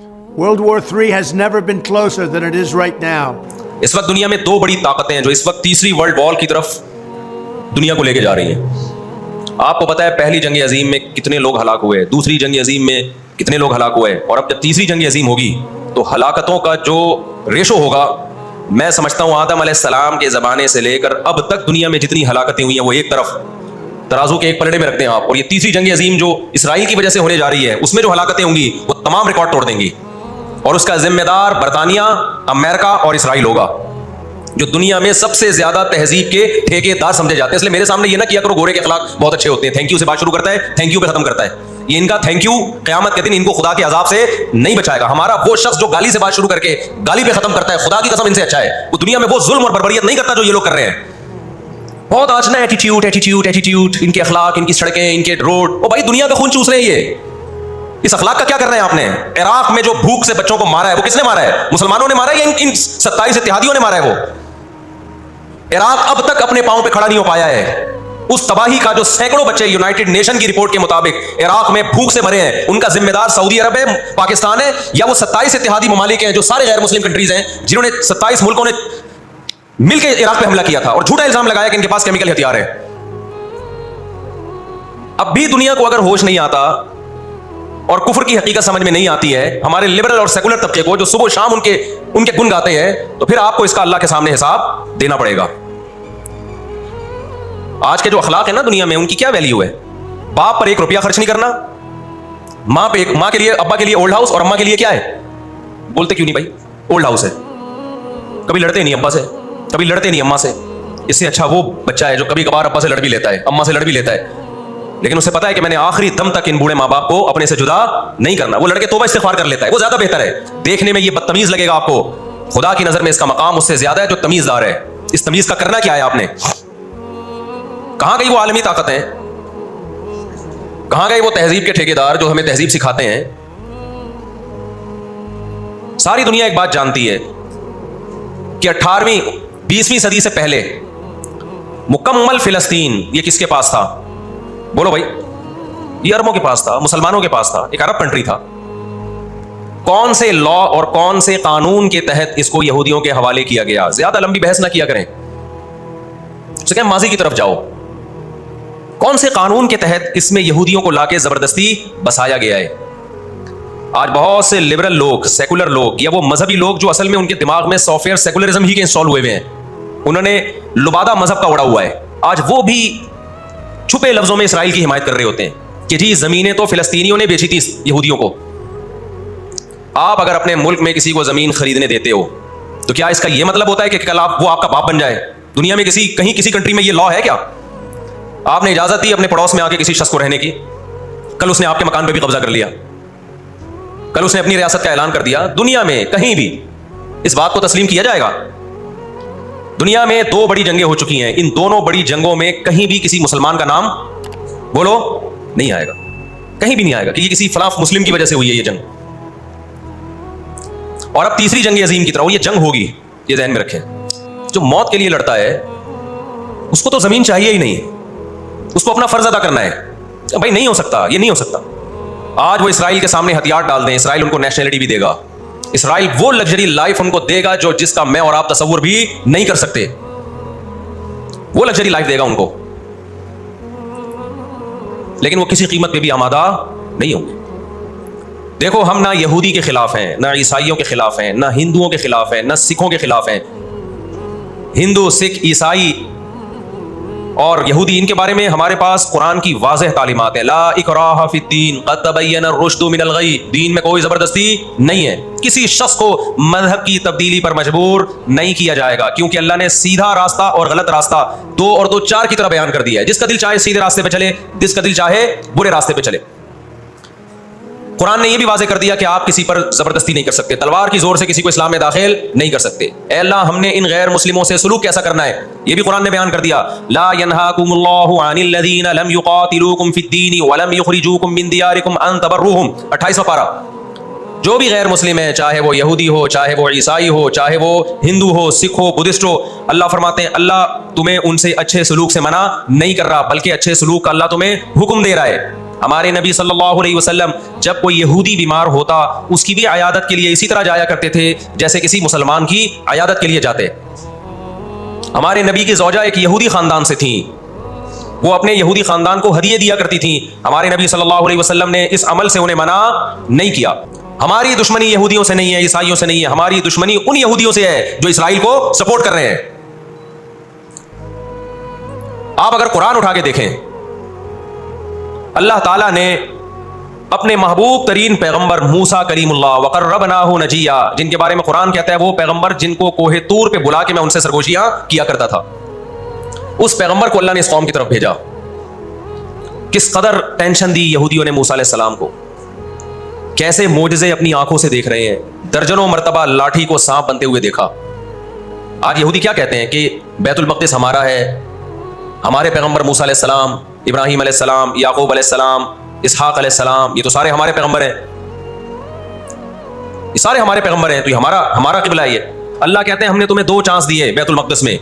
World War III has never been closer than it is right now. इस वक्त दुनिया में दो बड़ी ताकतें हैं जो इस वक्त तीसरी वर्ल्ड वॉर की तरफ दुनिया को लेके जा रही हैं। आपको पता है पहली जंग अजीम में कितने लोग हलाक हुए, दूसरी जंग अजीम में कितने लोग हलाक हुए, और अब जब तीसरी जंग अजीम होगी तो हलाकतों का जो रेशो होगा, मैं समझता हूं आदम अलैहिस्सलाम के ज़माने से लेकर अब तक दुनिया में जितनी हलाकतें हुई हैं वो एक तरफ तराजू के एक पलड़े में रखते हैं आप, और ये तीसरी जंग अजीम जो इसराइल की वजह से होने जा रही है उसमें जो हलाकतें होंगी वो तमाम रिकॉर्ड तोड़ देंगी, और उसका जिम्मेदार बरतानिया, अमेरिका और इसराइल होगा, जो दुनिया में सबसे ज्यादा तहजीब के ठेकेदार समझे जाते हैं। इसलिए मेरे सामने ये ना किया करो गोरे के अखलाक बहुत अच्छे होते हैं, थैंक यू से बात शुरू करता है, थैंक यू पे खत्म करता है। ये इनका थैंक यू क़यामत के दिन इनको खुदा के अजाब से नहीं बचाएगा। हमारा वो शख्स जो गाली से बात शुरू करके गाली पे खत्म करता है, खुदा की कसम इनसे अच्छा है। वो दुनिया में वो जुल्म और बर्बरियत नहीं करता जो ये लोग कर रहे हैं। बहुत आज ना एटीट्यूड एटीट्यूड एटीट्यूड, इनके अखलाक, इनकी सड़कें, इनके रोड, ओ भाई दुनिया का खून चूस रहे हैं ये। इस अखलाक का क्या कर रहे हैं आपने? इराक में जो भूख से बच्चों को मारा है वो किसने मारा है? मुसलमानों ने मारा है या इन 27 इत्तेहादियों ने मारा है? वो इराक अब तक अपने पांव पे खड़ा नहीं हो पाया है। उस तबाही का जो सैकड़ों बच्चे यूनाइटेड नेशन की रिपोर्ट के मुताबिक इराक में भूख से मरे हैं, उनका जिम्मेदार सऊदी अरब है, पाकिस्तान है, या वो 27 इत्तेहादी ममालिक हैं जो सारे गैर मुस्लिम कंट्रीज हैं जिन्होंने 27 मुल्कों ने मिलकर इराक पे हमला किया था और झूठा इल्जाम लगाया कि इनके पास केमिकल हथियार है। अब भी दुनिया को अगर होश नहीं आता और कुफ्र की हकीकत समझ में नहीं आती है, हमारे लिबरल और सेकुलर तबके को जो सुबह शाम उनके गुण गाते हैं, तो फिर आपको इसका अल्लाह के सामने हिसाब देना पड़ेगा। आज के जो अखलाक है ना दुनिया में, उनकी क्या वैल्यू है? बाप पर 1 रुपया खर्च नहीं करना, माँ के लिए, अब्बा के लिए ओल्ड हाउस, और अम्मा के लिए क्या है? बोलते क्यों नहीं भाई? ओल्ड हाउस है। कभी लड़ते नहीं अब्बा से, कभी लड़ते नहीं अम्मा से। इससे अच्छा वो बच्चा है जो कभी कभार अब्बा से लड़ भी लेता है, अम्मा से लड़ भी लेता है, लेकिन उसे पता है कि मैंने आखिरी दम तक इन बूढ़े माँ बाप को अपने से जुदा नहीं करना। वो लड़के तौबा इस्तिग़फ़ार कर लेता है, वो ज्यादा बेहतर है। देखने में ये बदतमीज लगेगा आपको, खुदा की नजर में इसका मकाम उससे ज्यादा है जो तमीजदार है। इस तमीज का करना क्या है आपने? कहां गई वो आलमी ताकत है? कहां गए वो तहजीब के ठेकेदार जो हमें तहजीब सिखाते हैं? सारी दुनिया एक बात जानती है कि 18वीं 20वीं सदी से पहले मुकम्मल फिलिस्तीन ये किसके पास था? बोलो भाई। ये अरबों के पास था, मुसलमानों के पास था, एक अरब कंट्री था। कौन से लॉ और कौन से कानून के तहत इसको यहूदियों के हवाले किया गया? ज्यादा लंबी बहस ना किया करें, उसे कहें माजी की तरफ जाओ। कौन से कानून के तहत इसमें यहूदियों को लाके जबरदस्ती बसाया गया है? आज बहुत से लिबरल लोग, सेकुलर लोग, या वो मजहबी लोग जो असल में उनके दिमाग में सॉफ्टवेयर सेकुलरिज्म ही के इंस्टॉल हुए हुए हैं, उन्होंने लुबादा मजहब का उड़ा हुआ है। आज वो भी छुपे लफ्जों में इसराइल की हिमायत कर रहे होते हैं कि जी जमीनें तो फिलिस्तीनियों ने बेची थी यहूदियों को। आप अगर अपने मुल्क में किसी को जमीन खरीदने देते हो तो क्या इसका यह मतलब होता है कि कल वो आपका बाप बन जाए? दुनिया में कहीं किसी कंट्री में यह लॉ है क्या? आपने इजाजत दी अपने पड़ोस में आके किसी शख्स को रहने की, कल उसने आपके मकान पर भी कब्जा कर लिया, कल उसने अपनी रियासत का ऐलान कर दिया। दुनिया में कहीं भी इस बात को तस्लीम किया जाएगा? दुनिया में 2 बड़ी जंगें हो चुकी हैं, इन दोनों बड़ी जंगों में कहीं भी किसी मुसलमान का नाम बोलो नहीं आएगा, कहीं भी नहीं आएगा कि ये किसी फलां मुस्लिम की वजह से हुई है ये जंग। और अब तीसरी जंग अजीम की तरह ये जंग होगी, ये ध्यान में रखें। जो मौत के लिए लड़ता है उसको तो जमीन चाहिए ही नहीं, उसको अपना फर्ज अदा करना है। भाई नहीं हो सकता, ये नहीं हो सकता। आज वो इसराइल के सामने हथियार डाल दें, इसराइल उनको नेशनलिटी भी देगा, इसराइल वो लग्जरी लाइफ उनको देगा जो जिसका मैं और आप तसव्वुर भी नहीं कर सकते। वो लग्जरी लाइफ देगा उनको, लेकिन वो किसी कीमत पे भी आमादा नहीं होंगे। देखो, हम ना यहूदी के खिलाफ हैं, ना ईसाइयों के खिलाफ हैं, ना हिंदुओं के खिलाफ हैं, ना सिखों के खिलाफ हैं। हिंदू, सिख, ईसाई और यहूदी, इनके बारे में हमारे पास कुरान की वाज़ेह तालीमात है। ला इकराहा फिद्दीन क़द तबय्यन रुश्दु मिनल गई। दीन में कोई जबरदस्ती नहीं है, किसी शख्स को मजहब की तब्दीली पर मजबूर नहीं किया जाएगा, क्योंकि अल्लाह ने सीधा रास्ता और गलत रास्ता 2 और 2 4 की तरह बयान कर दिया है। जिसका दिल चाहे सीधे रास्ते पे चले, जिसका दिल चाहे बुरे रास्ते पे चले। कुरान ने यह भी वाज़ेह कर दिया कि आप किसी पर जबरदस्ती नहीं कर सकते, तलवार की जोर से किसी को इस्लाम में दाखिल नहीं कर सकते। ऐ अल्लाह, हमने इन गैर मुस्लिमों से सुलूक कैसा करना है यह भी कुरान ने बयान कर दिया। ला यनहाकुमुल्लाहु अनिल लज़ीना लम युक़ातिलूकुम फिद्दीन व लम युख़रिजूकुम मिन दियारिकुम अन तबर्रुहुम। 28वां पारा। जो भी गैर मुस्लिम है, चाहे वो यहूदी हो, चाहे वो ईसाई हो, चाहे वो हिंदू हो, सिख हो, बुद्धिस्ट हो, अल्लाह फरमाते हैं अल्लाह तुम्हें उनसे अच्छे सलूक से मना नहीं कर रहा, बल्कि अच्छे सलूक का अल्लाह तुम्हें हुक्म दे रहा है। हमारे नबी सल्लल्लाहु अलैहि वसल्लम जब कोई यहूदी बीमार होता उसकी भी अयादत के लिए इसी तरह जाया करते थे जैसे किसी मुसलमान की अयादत के लिए जाते। हमारे नबी की ज़ौजा एक यहूदी ख़ानदान से थी, वो अपने यहूदी ख़ानदान को हदिये दिया करती थी। हमारे नबी सल्लल्लाहु अलैहि वसल्लम ने इस अमल से उन्हें मना नहीं किया। हमारी दुश्मनी यहूदियों से नहीं है, ईसाइयों से नहीं है, हमारी दुश्मनी उन यहूदियों से है जो इसराइल को सपोर्ट कर रहे हैं। आप अगर कुरान उठा के देखें, अल्लाह ताला ने अपने महबूब तरीन पैगंबर मूसा करीमुल्लाह वक़र्रबनाहु नजिया, जिनके बारे में कुरान कहता है वो पैगंबर जिनको कोहे तूर पे बुला के मैं उनसे सरगोशियां किया करता था, उस पैगंबर को अल्लाह ने इस कौम की तरफ भेजा। किस कदर टेंशन दी यहूदियों ने मूसा अलैहिस्सलाम को, कैसे मोजज़े अपनी आंखों से देख रहे हैं। दर्जनों मरतबा लाठी को सांप बनते हुए देखा। आज यहूदी क्या कहते हैं कि बैतुल मक़दिस हमारा है, हमारे पैगंबर मूसा अलैहिस्सलाम, इब्राहीम अलैहिस्सलाम, याकूब अलैहिस्सलाम, इसहाक अलैहिस्सलाम, ये तो सारे हमारे पैगंबर हैं, ये सारे हमारे पैगंबर हैं, तो ये हमारा क़िबला है। ये अल्लाह कहते हैं हमने तुम्हें 2 चांस दिए बैतुल मक़दिस में,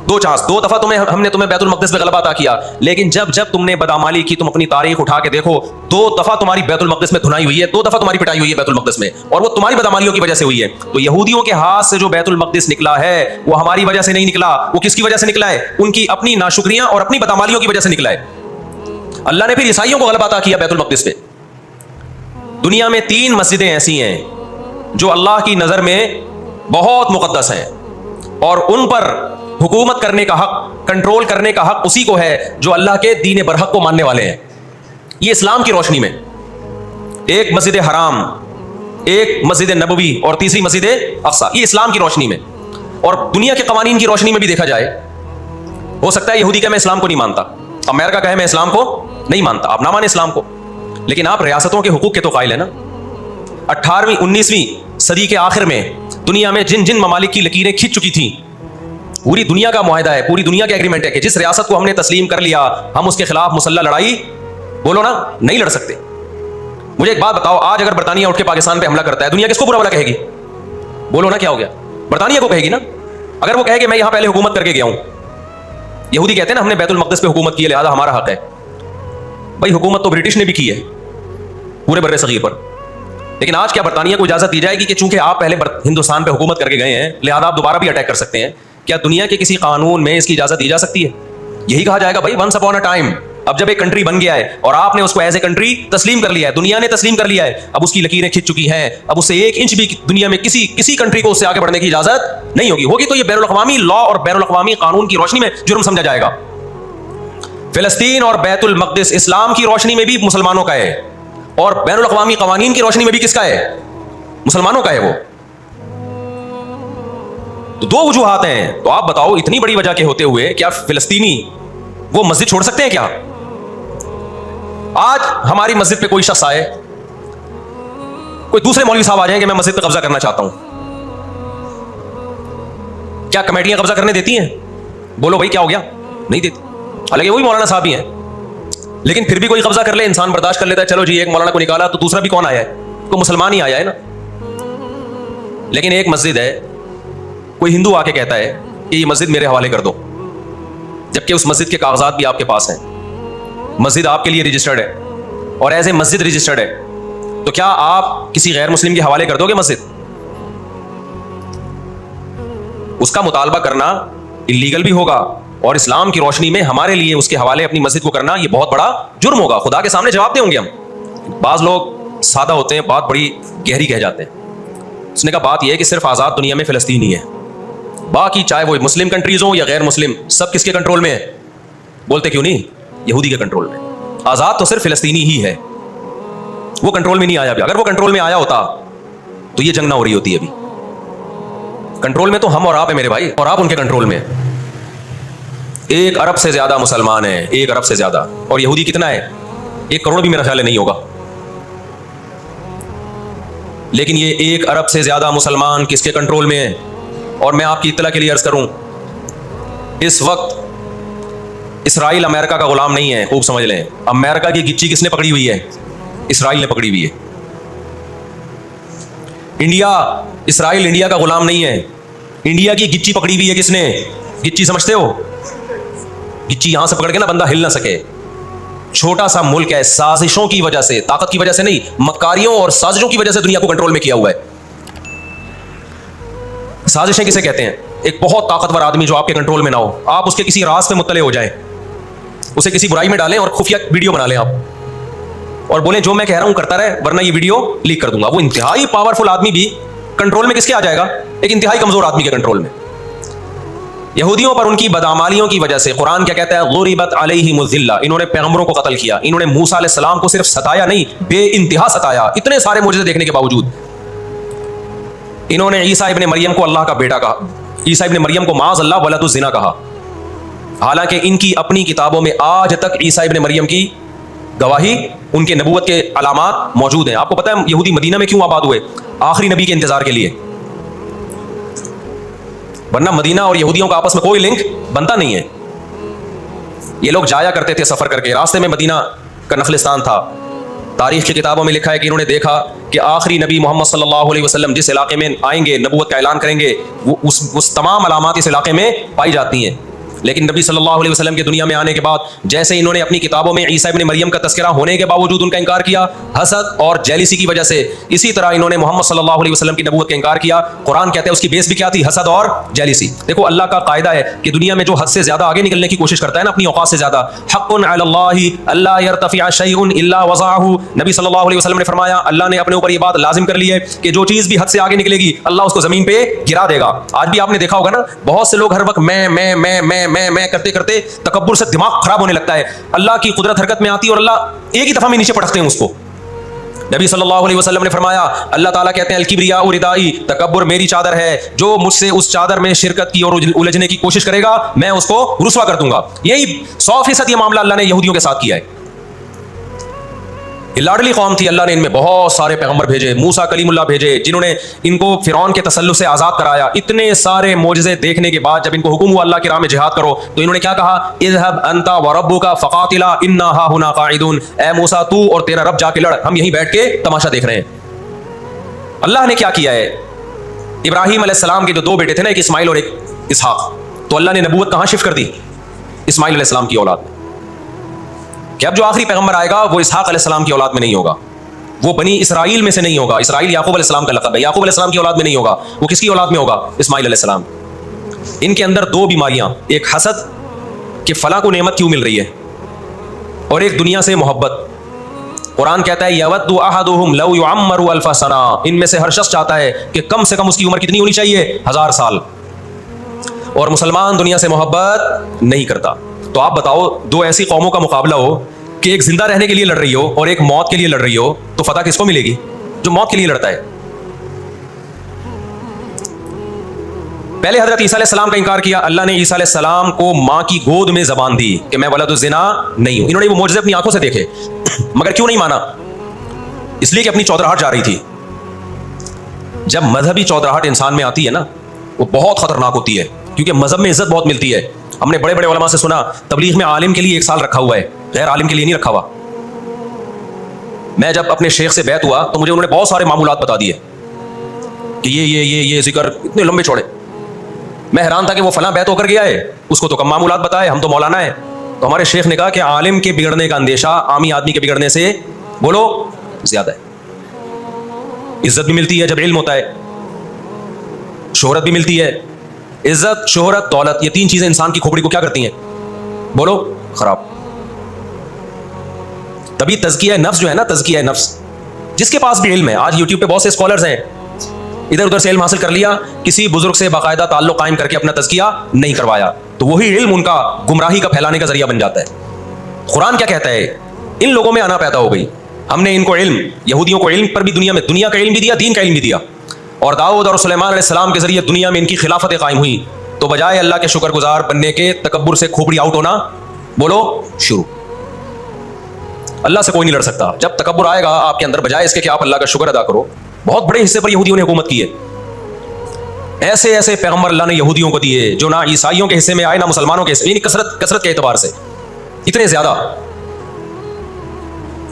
2 चांस, 2 दफा हमने तुम्हें बैतुल मक़दिस पे गलबा अता किया, लेकिन जब जब तुमने बदअमाली की, तुम अपनी तारीख उठा के देखो, 2 दफा तुम्हारी बैतुल मक़दिस में धुनाई हुई है, 2 दफा तुम्हारी पिटाई हुई है बैतुल मक़दिस में, और वो तुम्हारी बदअमालियों की वजह से हुई है। तो यहूदियों के हाथ से जो बैतुल मक़दिस निकला है वो हमारी वजह से नहीं निकला, वो किसकी वजह से निकला है? उनकी अपनी नाशुक्रियां और अपनी बदअमालियों की वजह से निकला है। अल्लाह ने फिर ईसाइयों को गलबा अता किया बैतुल मक़दिस पे। दुनिया में 3 मस्जिदें ऐसी हैं जो अल्लाह की नजर में बहुत मुक़द्दस हैं, और उन पर हुकूमत करने का हक, कंट्रोल करने का हक उसी को है जो अल्लाह के दीन बरहक को मानने वाले हैं। ये इस्लाम की रोशनी में, एक मस्जिद हराम, एक मस्जिद नबवी और तीसरी मस्जिद अक्सा, ये इस्लाम की रोशनी में। और दुनिया के कवानीन की रोशनी में भी देखा जाए, हो सकता है यहूदी कहे मैं इस्लाम को नहीं मानता, अमेरिका कहे मैं इस्लाम को नहीं मानता, आप ना माने इस्लाम को, लेकिन आप रियासतों के हुकूक के तो कायल है ना। 18वीं 19वीं सदी के आखिर में दुनिया में जिन जिन ममालिक की लकीरें खिंच चुकी थी, पूरी दुनिया का मुआहदा है, पूरी दुनिया का एग्रीमेंट है कि जिस रियासत को हमने तस्लीम कर लिया हम उसके खिलाफ मुसल्लह लड़ाई, बोलो ना, नहीं लड़ सकते। मुझे एक बात बताओ, आज अगर बरतानिया उठ के पाकिस्तान पे हमला करता है, दुनिया किसको बुरा भला कहेगी? बोलो ना, क्या हो गया? बरतानिया को कहेगी ना। अगर वो कहेगी मैं यहां पहले हुकूमत करके गया हूं, यहूदी कहते हैं ना हमने बैतुल मक़दिस पे हुकूमत की है लिहाजा हमारा हक है। भाई हुकूमत तो ब्रिटिश ने भी की है पूरे बर्रे सगीर पर, लेकिन आज क्या बरतानिया को इजाजत दी जाएगी कि चूंकि आप पहले हिंदुस्तान पे हुकूमत करके गए हैं लिहाजा आप दोबारा भी अटैक कर सकते हैं? क्या दुनिया के किसी कानून में इसकी इजाजत दी जा सकती है? यही कहा जाएगा भाई वंस अपॉन अ टाइम, अब जब एक कंट्री बन गया है और आपने उसको एज ए कंट्री तस्लीम कर लिया है, दुनिया ने तस्लीम कर लिया है, अब उसकी लकीरें खिंच चुकी हैं, अब उससे 1 इंच भी दुनिया में किसी कंट्री को उससे आगे बढ़ने की इजाजत नहीं होगी। होगी तो ये बैनुल अक़वामी लॉ और बैनुल अक़वामी कानून की रोशनी में जुर्म समझा जाएगा। फिलिस्तीन और बैतुल मक़दिस इस्लाम की रोशनी में भी मुसलमानों का है, और बैनुल अक़वामी क़वानीन की रोशनी में भी किसका है? मुसलमानों का है वो। तो 2 वजूहात हैं। तो आप बताओ, इतनी बड़ी वजह के होते हुए क्या फिलिस्तीनी वो मस्जिद छोड़ सकते हैं क्या? आज हमारी मस्जिद पे कोई शख्स आए, कोई दूसरे मौलवी साहब आ जाएं कि मैं मस्जिद पे कब्जा करना चाहता हूं, क्या कमेटियां कब्जा करने देती हैं? बोलो भाई क्या हो गया? नहीं देती। हालांकि वही मौलाना साहब ही हैं, लेकिन फिर भी कोई कब्जा कर ले, इंसान बर्दाश्त कर लेता है, चलो जी एक मौलाना को निकाला तो दूसरा भी कौन आया है? तो मुसलमान ही आया है ना। लेकिन एक मस्जिद है, कोई हिंदू आके कहता है कि ये मस्जिद मेरे हवाले कर दो, जबकि उस मस्जिद के कागजात भी आपके पास हैं, मस्जिद आपके लिए रजिस्टर्ड है और एज ए मस्जिद रजिस्टर्ड है, तो क्या आप किसी गैर मुस्लिम के हवाले कर दोगे मस्जिद? उसका मुतालबा करना इल्लीगल भी होगा, और इस्लाम की रोशनी में हमारे लिए उसके हवाले अपनी मस्जिद को करना ये बहुत बड़ा जुर्म होगा। खुदा के सामने जवाब देंगे हम। बाज लोग सादा होते हैं, बात बड़ी गहरी कह जाते हैं। उसने कहा बात यह है कि सिर्फ आज़ाद दुनिया में फ़िलिस्तीन ही है, बाकी चाहे वो मुस्लिम कंट्रीज हो या गैर मुस्लिम, सब किसके कंट्रोल में है? बोलते क्यों नहीं? यहूदी के कंट्रोल में। आज़ाद तो सिर्फ फ़िलिस्तीनी ही है, वो कंट्रोल में नहीं आया अभी। अगर वो कंट्रोल में आया होता तो ये जंग ना हो रही होती। अभी कंट्रोल में तो हम और आप है मेरे भाई, और आप उनके कंट्रोल में। 1 अरब से ज्यादा मुसलमान हैं, 1 अरब से ज्यादा। और यहूदी कितना है? 1 करोड़ भी मेरा ख्याल है नहीं होगा। लेकिन ये 1 अरब से ज्यादा मुसलमान किसके कंट्रोल में है? और मैं आपकी इत्तला के लिए अर्ज करूं, इस वक्त इसराइल अमेरिका का गुलाम नहीं है, खूब समझ लें। अमेरिका की गिच्ची किसने पकड़ी हुई है? इसराइल ने पकड़ी हुई है। इसराइल इंडिया का गुलाम नहीं है, इंडिया की गिच्ची पकड़ी हुई है किसने? गिच्ची समझते हो? गिच्ची यहां से पकड़ के ना बंदा हिल ना सके, छोटा सा मुल्क है, साजिशों की वजह से, ताकत की वजह से नहीं, मकारियों और साजिशों की वजह से दुनिया को कंट्रोल में किया हुआ है। साजिशें किसे कहते हैं? एक बहुत ताकतवर आदमी जो आपके कंट्रोल में ना हो, आप उसके किसी राज पे मुत्तले हो जाएं, उसे किसी बुराई में डालें और खुफिया वीडियो बना लें आप, और बोलें जो मैं कह रहा हूं करता रहे वरना ये वीडियो लीक कर दूंगा। वो इंतहाई पावरफुल आदमी भी कंट्रोल में किसके आ जाएगा? एक इंतहाई कमजोर आदमी के कंट्रोल में। यहूदियों पर उनकी बदआमालियों की वजह से कुरान क्या कहता है? गुरिबत अलैहिमुज़िल्ला, इन्होंने पैगंबरों को कत्ल किया, इन्होंने मूसा अलैहिस्सलाम को सिर्फ सताया नहीं, बेइंतहा सताया। इतने सारे मुजज़े देखने के बावजूद इन्होंने ईसा इब्ने मरियम को अल्लाह का बेटा कहा, ईसा इब्ने मरियम को माज़ अल्लाह वलदुज़ ज़िना कहा, हालांकि इनकी अपनी किताबों में आज तक ईसा इब्ने मरियम की गवाही, उनके नबूवत के अलामात मौजूद हैं। आपको पता है यहूदी मदीना में क्यों आबाद हुए? आखिरी नबी के इंतजार के लिए, वरना मदीना और यहूदियों का आपस में कोई लिंक बनता नहीं है। ये लोग जाया करते थे सफर करके, रास्ते में मदीना का नखलिस्तान था। तारीख की किताबों में लिखा है कि इन्होंने देखा कि आखिरी नबी मोहम्मद सल्लल्लाहु अलैहि वसल्लम जिस इलाके में आएंगे, नबूवत का ऐलान करेंगे, वो उस तमाम अलामात इस इलाके में पाई जाती हैं। लेकिन नबी सल्लल्लाहु अलैहि वसल्लम के दुनिया में आने के बाद जैसे इन्होंने अपनी किताबों में ईसा इब्ने मरियम का तस्करा होने के बावजूद उनका इनकार किया, हसद और जेलिसी की वजह से, इसी तरह इन्होंने मोहम्मद सल्लल्लाहु अलैहि वसल्लम की नबूवत का इनकार किया। कुरान कहता है उसकी बेस भी क्या थी? हसद और जेलिसी। देखो अल्लाह का कायदा है कि दुनिया में जो हद से ज्यादा आगे निकलने की कोशिश करता है ना, अपनी औकात से ज्यादा, हक़्क़ुन अलल्लाहि अल्ला यरतफ़िअ शैउन इल्ला वज़अहु, नबी सल्लल्लाहु अलैहि वसल्लम ने फरमाया अल्लाह ने अपने ऊपर ये बात लाजिम कर ली है कि जो चीज भी हद से आगे निकलेगी अल्लाह उसको जमीन पे गिरा देगा। आज भी आपने देखा होगा ना, बहुत से लोग हर वक्त मैं करते करते तकब्बुर से दिमाग खराब होने लगता है। अल्लाह की कुदरत हरकत में आती है और अल्लाह एक ही दफा में नीचे पटकते हैं उसको। नबी सल्लल्लाहु अलैहि वसल्लम ने फरमाया, अल्लाह ताला कहते हैं अल-किब्रिया रिदाई, तकब्बुर मेरी चादर है, जो मुझसे उस चादर में शिरकत की और उलझने की कोशिश करेगा मैं उसको रुसवा कर दूंगा। यही 100% ये मामला अल्लाह ने यहूदियों के साथ किया है। ये लाडली कौम थी, अल्लाह ने इनमें बहुत सारे पैगंबर भेजे, मूसा कलीमुल्लाह भेजे, जिन्होंने इनको फिरौन के तसल्लुत से आज़ाद कराया। इतने सारे मोजज़े देखने के बाद जब इनको हुक्म हुआ अल्लाह की राह में जिहाद करो, तो इन्होंने क्या कहा? इज़हब अंता व रब्बुका फ़क़ातिला इन्ना हाहुना क़ाइदून, ए मूसा तू और तेरा रब जाके लड़, हम यहीं बैठ के तमाशा देख रहे हैं। अल्लाह ने क्या किया है? इब्राहीम अलैहिस्सलाम के जो दो बेटे थे ना, एक इस्माइल और एक इसहाक, तो अल्लाह ने नबूवत कहाँ शिफ्ट कर दी? इस्माइल अलैहिस्सलाम की औलाद में। कि अब जो आखिरी पैगंबर आएगा वो इसहाक अलैहिस्सलाम की औलाद में नहीं होगा, वो बनी इसराइल में से नहीं होगा। इसराइल याकूब अलैहिस्सलाम का लक़ब है, याकूब अलैहिस्सलाम की औलाद में नहीं होगा। वो किसकी औलाद में होगा? इस्माइल अलैहिस्सलाम। इनके अंदर दो बीमारियां, एक हसद कि फला को नेमत क्यों मिल रही है, और एक दुनिया से मोहब्बत। कुरान कहता है यवद्दु अहदुहुम लौ युअम्मरु अल्फ सना, इनमें से हर शख्स चाहता है कि कम से कम उसकी उम्र कितनी होनी चाहिए? 1000 साल। और मुसलमान दुनिया से मोहब्बत नहीं करता। तो आप बताओ, दो ऐसी कौमों का मुकाबला हो कि एक जिंदा रहने के लिए लड़ रही हो और एक मौत के लिए लड़ रही हो, तो फतह किसको मिलेगी? जो मौत के लिए लड़ता है। पहले हजरत ईसा अलैहिस्सलाम का इनकार किया, अल्लाह ने ईसा अलैहिस्सलाम को मां की गोद में जबान दी कि मैं वलदुज़ ज़िना नहीं हूं। इन्होंने वो मोजज़े अपनी आंखों से देखे, मगर क्यों नहीं माना? इसलिए कि अपनी चौधराहट जा रही थी। जब मजहबी चौधराहट इंसान में आती है ना, वो बहुत खतरनाक होती है, क्योंकि मजहब में इज्जत बहुत मिलती है। हमने बड़े बड़े उलमा से सुना, तबलीग में आलिम के लिए 1 साल रखा हुआ है, गैर आलिम के लिए नहीं रखा हुआ। मैं जब अपने शेख से बैत हुआ तो मुझे उन्होंने बहुत सारे मामूलात बता दिए कि ये जिक्र इतने लंबे चौड़े। मैं हैरान था कि वो फलां बैत होकर गया है, उसको तो कम मामूलात बताए, हम तो मौलाना है। तो हमारे शेख ने कहा कि आलिम के बिगड़ने का अंदेशा आमी आदमी के बिगड़ने से बोलो ज्यादा है। इज्जत भी मिलती है जब इल्म होता है, शोहरत भी मिलती है। इज्जत, शोहरत, दौलत, ये 3 चीजें इंसान की खोपड़ी को क्या करती हैं? बोलो खराब। तभी तज़किया नफ्स जो है ना, तज़किया नफ्स, जिसके पास भी इल्म है, आज यूट्यूब पे बहुत से स्कॉलर्स हैं, इधर उधर से इल्म हासिल कर लिया, किसी बुजुर्ग से बाकायदा ताल्लुक कायम करके अपना तज़किया नहीं करवाया, तो वही इल्म उनका गुमराही का फैलाने का जरिया बन जाता है। कुरान क्या कहता है? इन लोगों में आना पैदा हो गई, हमने इनको इल्म, यहूदियों को इल्म पर भी दुनिया का इल्म भी दिया, दीन का इल्म भी दिया, और दाऊद और सुलेमान अलैहिस्सलाम के जरिए दुनिया में इनकी खिलाफत कायम हुई। तो बजाय अल्लाह के शुक्रगुजार बनने के तकब्बुर से खोपड़ी आउट होना, बोलो शुरू। अल्लाह से कोई नहीं लड़ सकता। जब तकब्बुर आएगा आपके अंदर, बजाय इसके कि आप अल्लाह का शुक्र अदा करो, बहुत बड़े हिस्से पर यहूदियों ने हुकूमत की है। ऐसे ऐसे पैगंबर अल्लाह ने यहूदियों को दिए जो ना ईसाइयों के हिस्से में आए ना मुसलमानों के हिस्से, यानी कसरत के एतबार से इतने ज्यादा।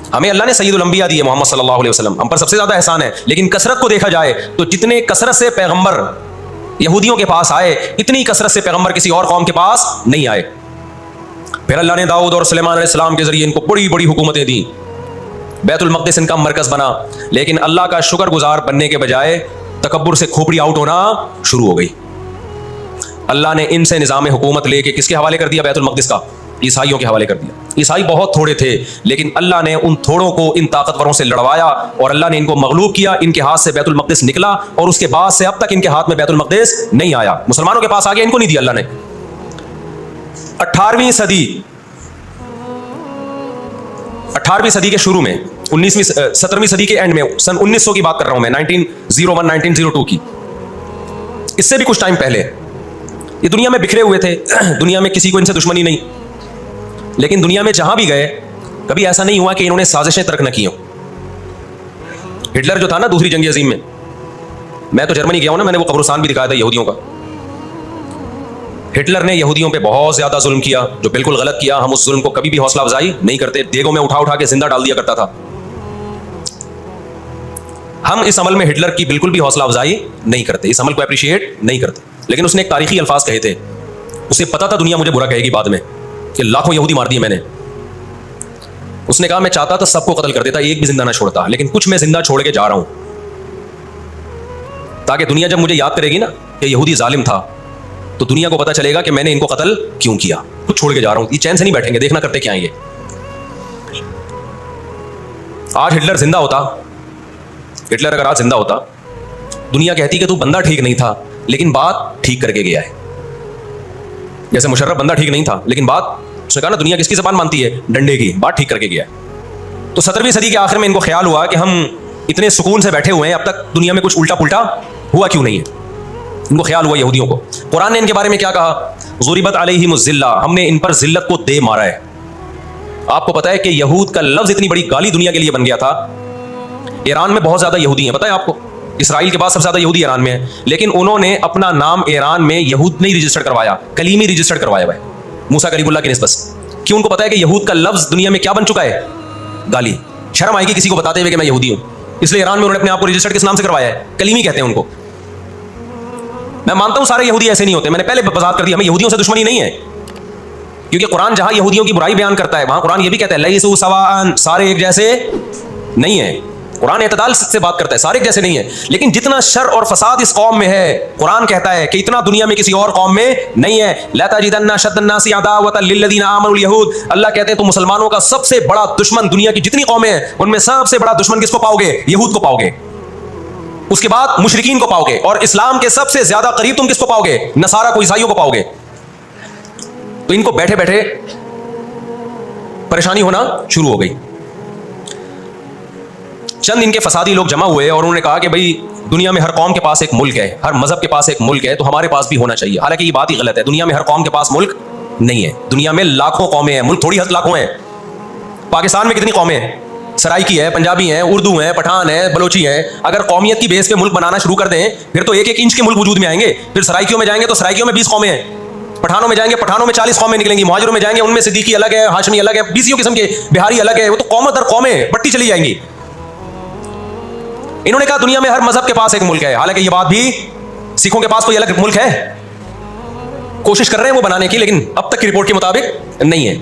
हमें अल्लाह ने सैयदुल अंबिया दिए मोहम्मद सल्लल्लाहु अलैहि वसल्लम, हम पर सबसे ज्यादा एहसान है। लेकिन कसरत को देखा जाए तो जितने कसरत से पैगंबर यहूदियों के पास आए, इतनी कसरत से पैगंबर किसी और कौम के पास नहीं आए। फिर अल्लाह ने दाऊद और सुलेमान अलैहिस्सलाम के जरिए इनको बड़ी बड़ी हुकूमतें दी, बैतुल मक़दिस इनका मरकज बना। लेकिन अल्लाह का शुक्रगुजार बनने के बजाय तकब्बुर से खोपड़ी आउट होना शुरू हो गई। अल्लाह ने इनसे निज़ाम हुकूमत लेके किसके हवाले कर दिया? बैतुल मक़दिस का, ईसाइयों के हवाले कर दिया। ईसाई बहुत थोड़े थे, लेकिन अल्लाह ने उन थोड़ों को इन ताकतवरों से लड़वाया और अल्लाह ने इनको मगलूब किया। इनके हाथ से बैतुल मक़दिस निकला और उसके बाद से अब तक इनके हाथ में बैतुल मक़दिस नहीं आया। मुसलमानों के पास आ गया, इनको नहीं दिया अल्लाह ने। 18वीं सदी के शुरू में, 17वीं सदी के एंड में, सन 1900 की बात कर रहा हूं मैं, 1901 1902 की, इससे भी कुछ टाइम पहले ये दुनिया में बिखरे हुए थे। दुनिया में किसी को इनसे दुश्मनी नहीं, लेकिन दुनिया में जहां भी गए कभी ऐसा नहीं हुआ कि इन्होंने साजिशें तर्क न की हो। हिटलर जो था ना दूसरी जंग अजीम में, मैं तो जर्मनी गया हूं ना, मैंने वो कब्रिस्तान भी दिखाया था यहूदियों का। हिटलर ने यहूदियों पे बहुत ज्यादा जुल्म किया, जो बिल्कुल गलत किया। हम उस जुल्म को कभी भी हौसला अफजाई नहीं करते, देगों में उठा उठा के जिंदा डाल दिया करता था। हम इस अमल में हिटलर की बिल्कुल भी हौसला अफजाई नहीं करते, इस अमल को अप्रिशिएट नहीं करते। लेकिन उसने एक तारीखी अल्फाज कहे थे, उसे पता था दुनिया मुझे बुरा कहेगी बाद में कि लाखों यहूदी मार दिए मैंने। उसने कहा मैं चाहता था सबको कत्ल कर देता, एक भी जिंदा ना छोड़ता, लेकिन कुछ मैं जिंदा छोड़ के जा रहा हूं, ताकि दुनिया जब मुझे याद करेगी ना कि यहूदी जालिम था, तो दुनिया को पता चलेगा कि मैंने इनको कत्ल क्यों किया। कुछ छोड़ के जा रहा हूं, ये चैन से नहीं बैठेंगे, देखना करते क्या ये। आज हिटलर जिंदा होता, हिटलर अगर आज जिंदा होता, दुनिया कहती कि तू बंदा ठीक नहीं था लेकिन बात ठीक करके गया है। जैसे मुशर्रफ बंदा ठीक नहीं था, लेकिन बात, उसने कहा ना दुनिया किसकी ज़बान मानती है? डंडे की। बात ठीक करके गया है। तो 17वीं सदी के आखिर में इनको ख्याल हुआ कि हम इतने सुकून से बैठे हुए हैं, अब तक दुनिया में कुछ उल्टा पुल्टा हुआ क्यों नहीं है। इनको ख्याल हुआ यहूदियों को। कुरान ने इनके बारे में क्या कहा? ज़ुरिबत अलैहिमुज़्ज़िल्ला, हमने इन पर जिल्लत को दे मारा है। आपको पता है कि यहूद का लफ्ज़ इतनी बड़ी गाली दुनिया के लिए बन गया था। ईरान में बहुत ज़्यादा यहूदी हैं, पता है आपको? इसराइल के बाद सबसे ज़्यादा यहूदी ईरान में है, लेकिन उन्होंने अपना नाम ईरान में यहूद नहीं रजिस्टर्ड करवाया, कलीमी रजिस्टर्ड करवाया हुआ है, मूसा कलीमुल्लाह की निस्बत। क्यों? उनको पता है कि यहूद का लफ्ज़ दुनिया में क्या बन चुका है? गाली। शर्म आएगी किसी को बताते हुए कि मैं यहूदी हूँ, इसलिए ईरान में उन्होंने अपने आप को रजिस्टर्ड किस नाम से करवाया है? कलीमी कहते हैं उनको। मैं मानता हूं सारे यहूदी ऐसे नहीं होते, मैंने पहले वजाहत कर दी, हमें यहूदियों से दुश्मनी नहीं है, क्योंकि कुरान जहां यहूदियों की बुराई बयान करता है वहां कुरान ये भी कहता है लैसू सवाअन, सारे एक जैसे नहीं है। कुरान एतदाल से बात करता है, सारे एक जैसे नहीं है। लेकिन जितना शर और फसाद इस कौम में है, कुरान कहता है कि इतना दुनिया में किसी और कौम में नहीं है। ला तजिदन्ना अशद्दन्नासी अदावतन लिल्लज़ीना आमनुल यहूद, अल्लाह कहते हैं तो मुसलमानों का सबसे बड़ा दुश्मन दुनिया की जितनी कौमें हैं उनमें सबसे बड़ा दुश्मन किसको पाओगे? यहूद को पाओगे। उसके बाद मुशरिकीन को पाओगे, और इस्लाम के सबसे ज्यादा करीब तुम किसको पाओगे? नसारा को, ईसाइयों को पाओगे। तो इनको बैठे बैठे परेशानी होना शुरू हो गई। चंद इनके फसादी लोग जमा हुए और उन्होंने कहा कि भाई दुनिया में हर कौम के पास एक मुल्क है, हर मजहब के पास एक मुल्क है, तो हमारे पास भी होना चाहिए। हालांकि ये बात ही गलत है, दुनिया में हर कौम के पास मुल्क नहीं है। दुनिया में लाखों कौमें हैं, मुल्क थोड़ी लाखों हैं। पाकिस्तान में कितनी कौमें हैं? सराइकी है, पंजाबी हैं, उर्दू हैं, पठान है, बलोची हैं। अगर कौमियत की बेस पे मुल्क बनाना शुरू कर दें फिर तो एक एक इंच के मुल्क वजूद में आएंगे। फिर सराइकियों में जाएंगे तो सराइकियों में 20 कौमें हैं, पठानों में जाएंगे, पठानों में 40 कौमें निकलेंगी, मुहाजिरों में जाएंगे उनमें सिद्दीकी अलग है, हाशमी अलग है, बीसियों किस्म के, बिहारी अलग है। वो तो कौम दर कौमें बढ़ती चली जाएंगी। इन्होंने कहा दुनिया में हर मजहब के पास एक मुल्क है। हालांकि ये बात भी, सिखों के पास कोई अलग मुल्क है, कोशिश कर रहे हैं वो बनाने की, लेकिन अब तक की रिपोर्ट के मुताबिक नहीं है।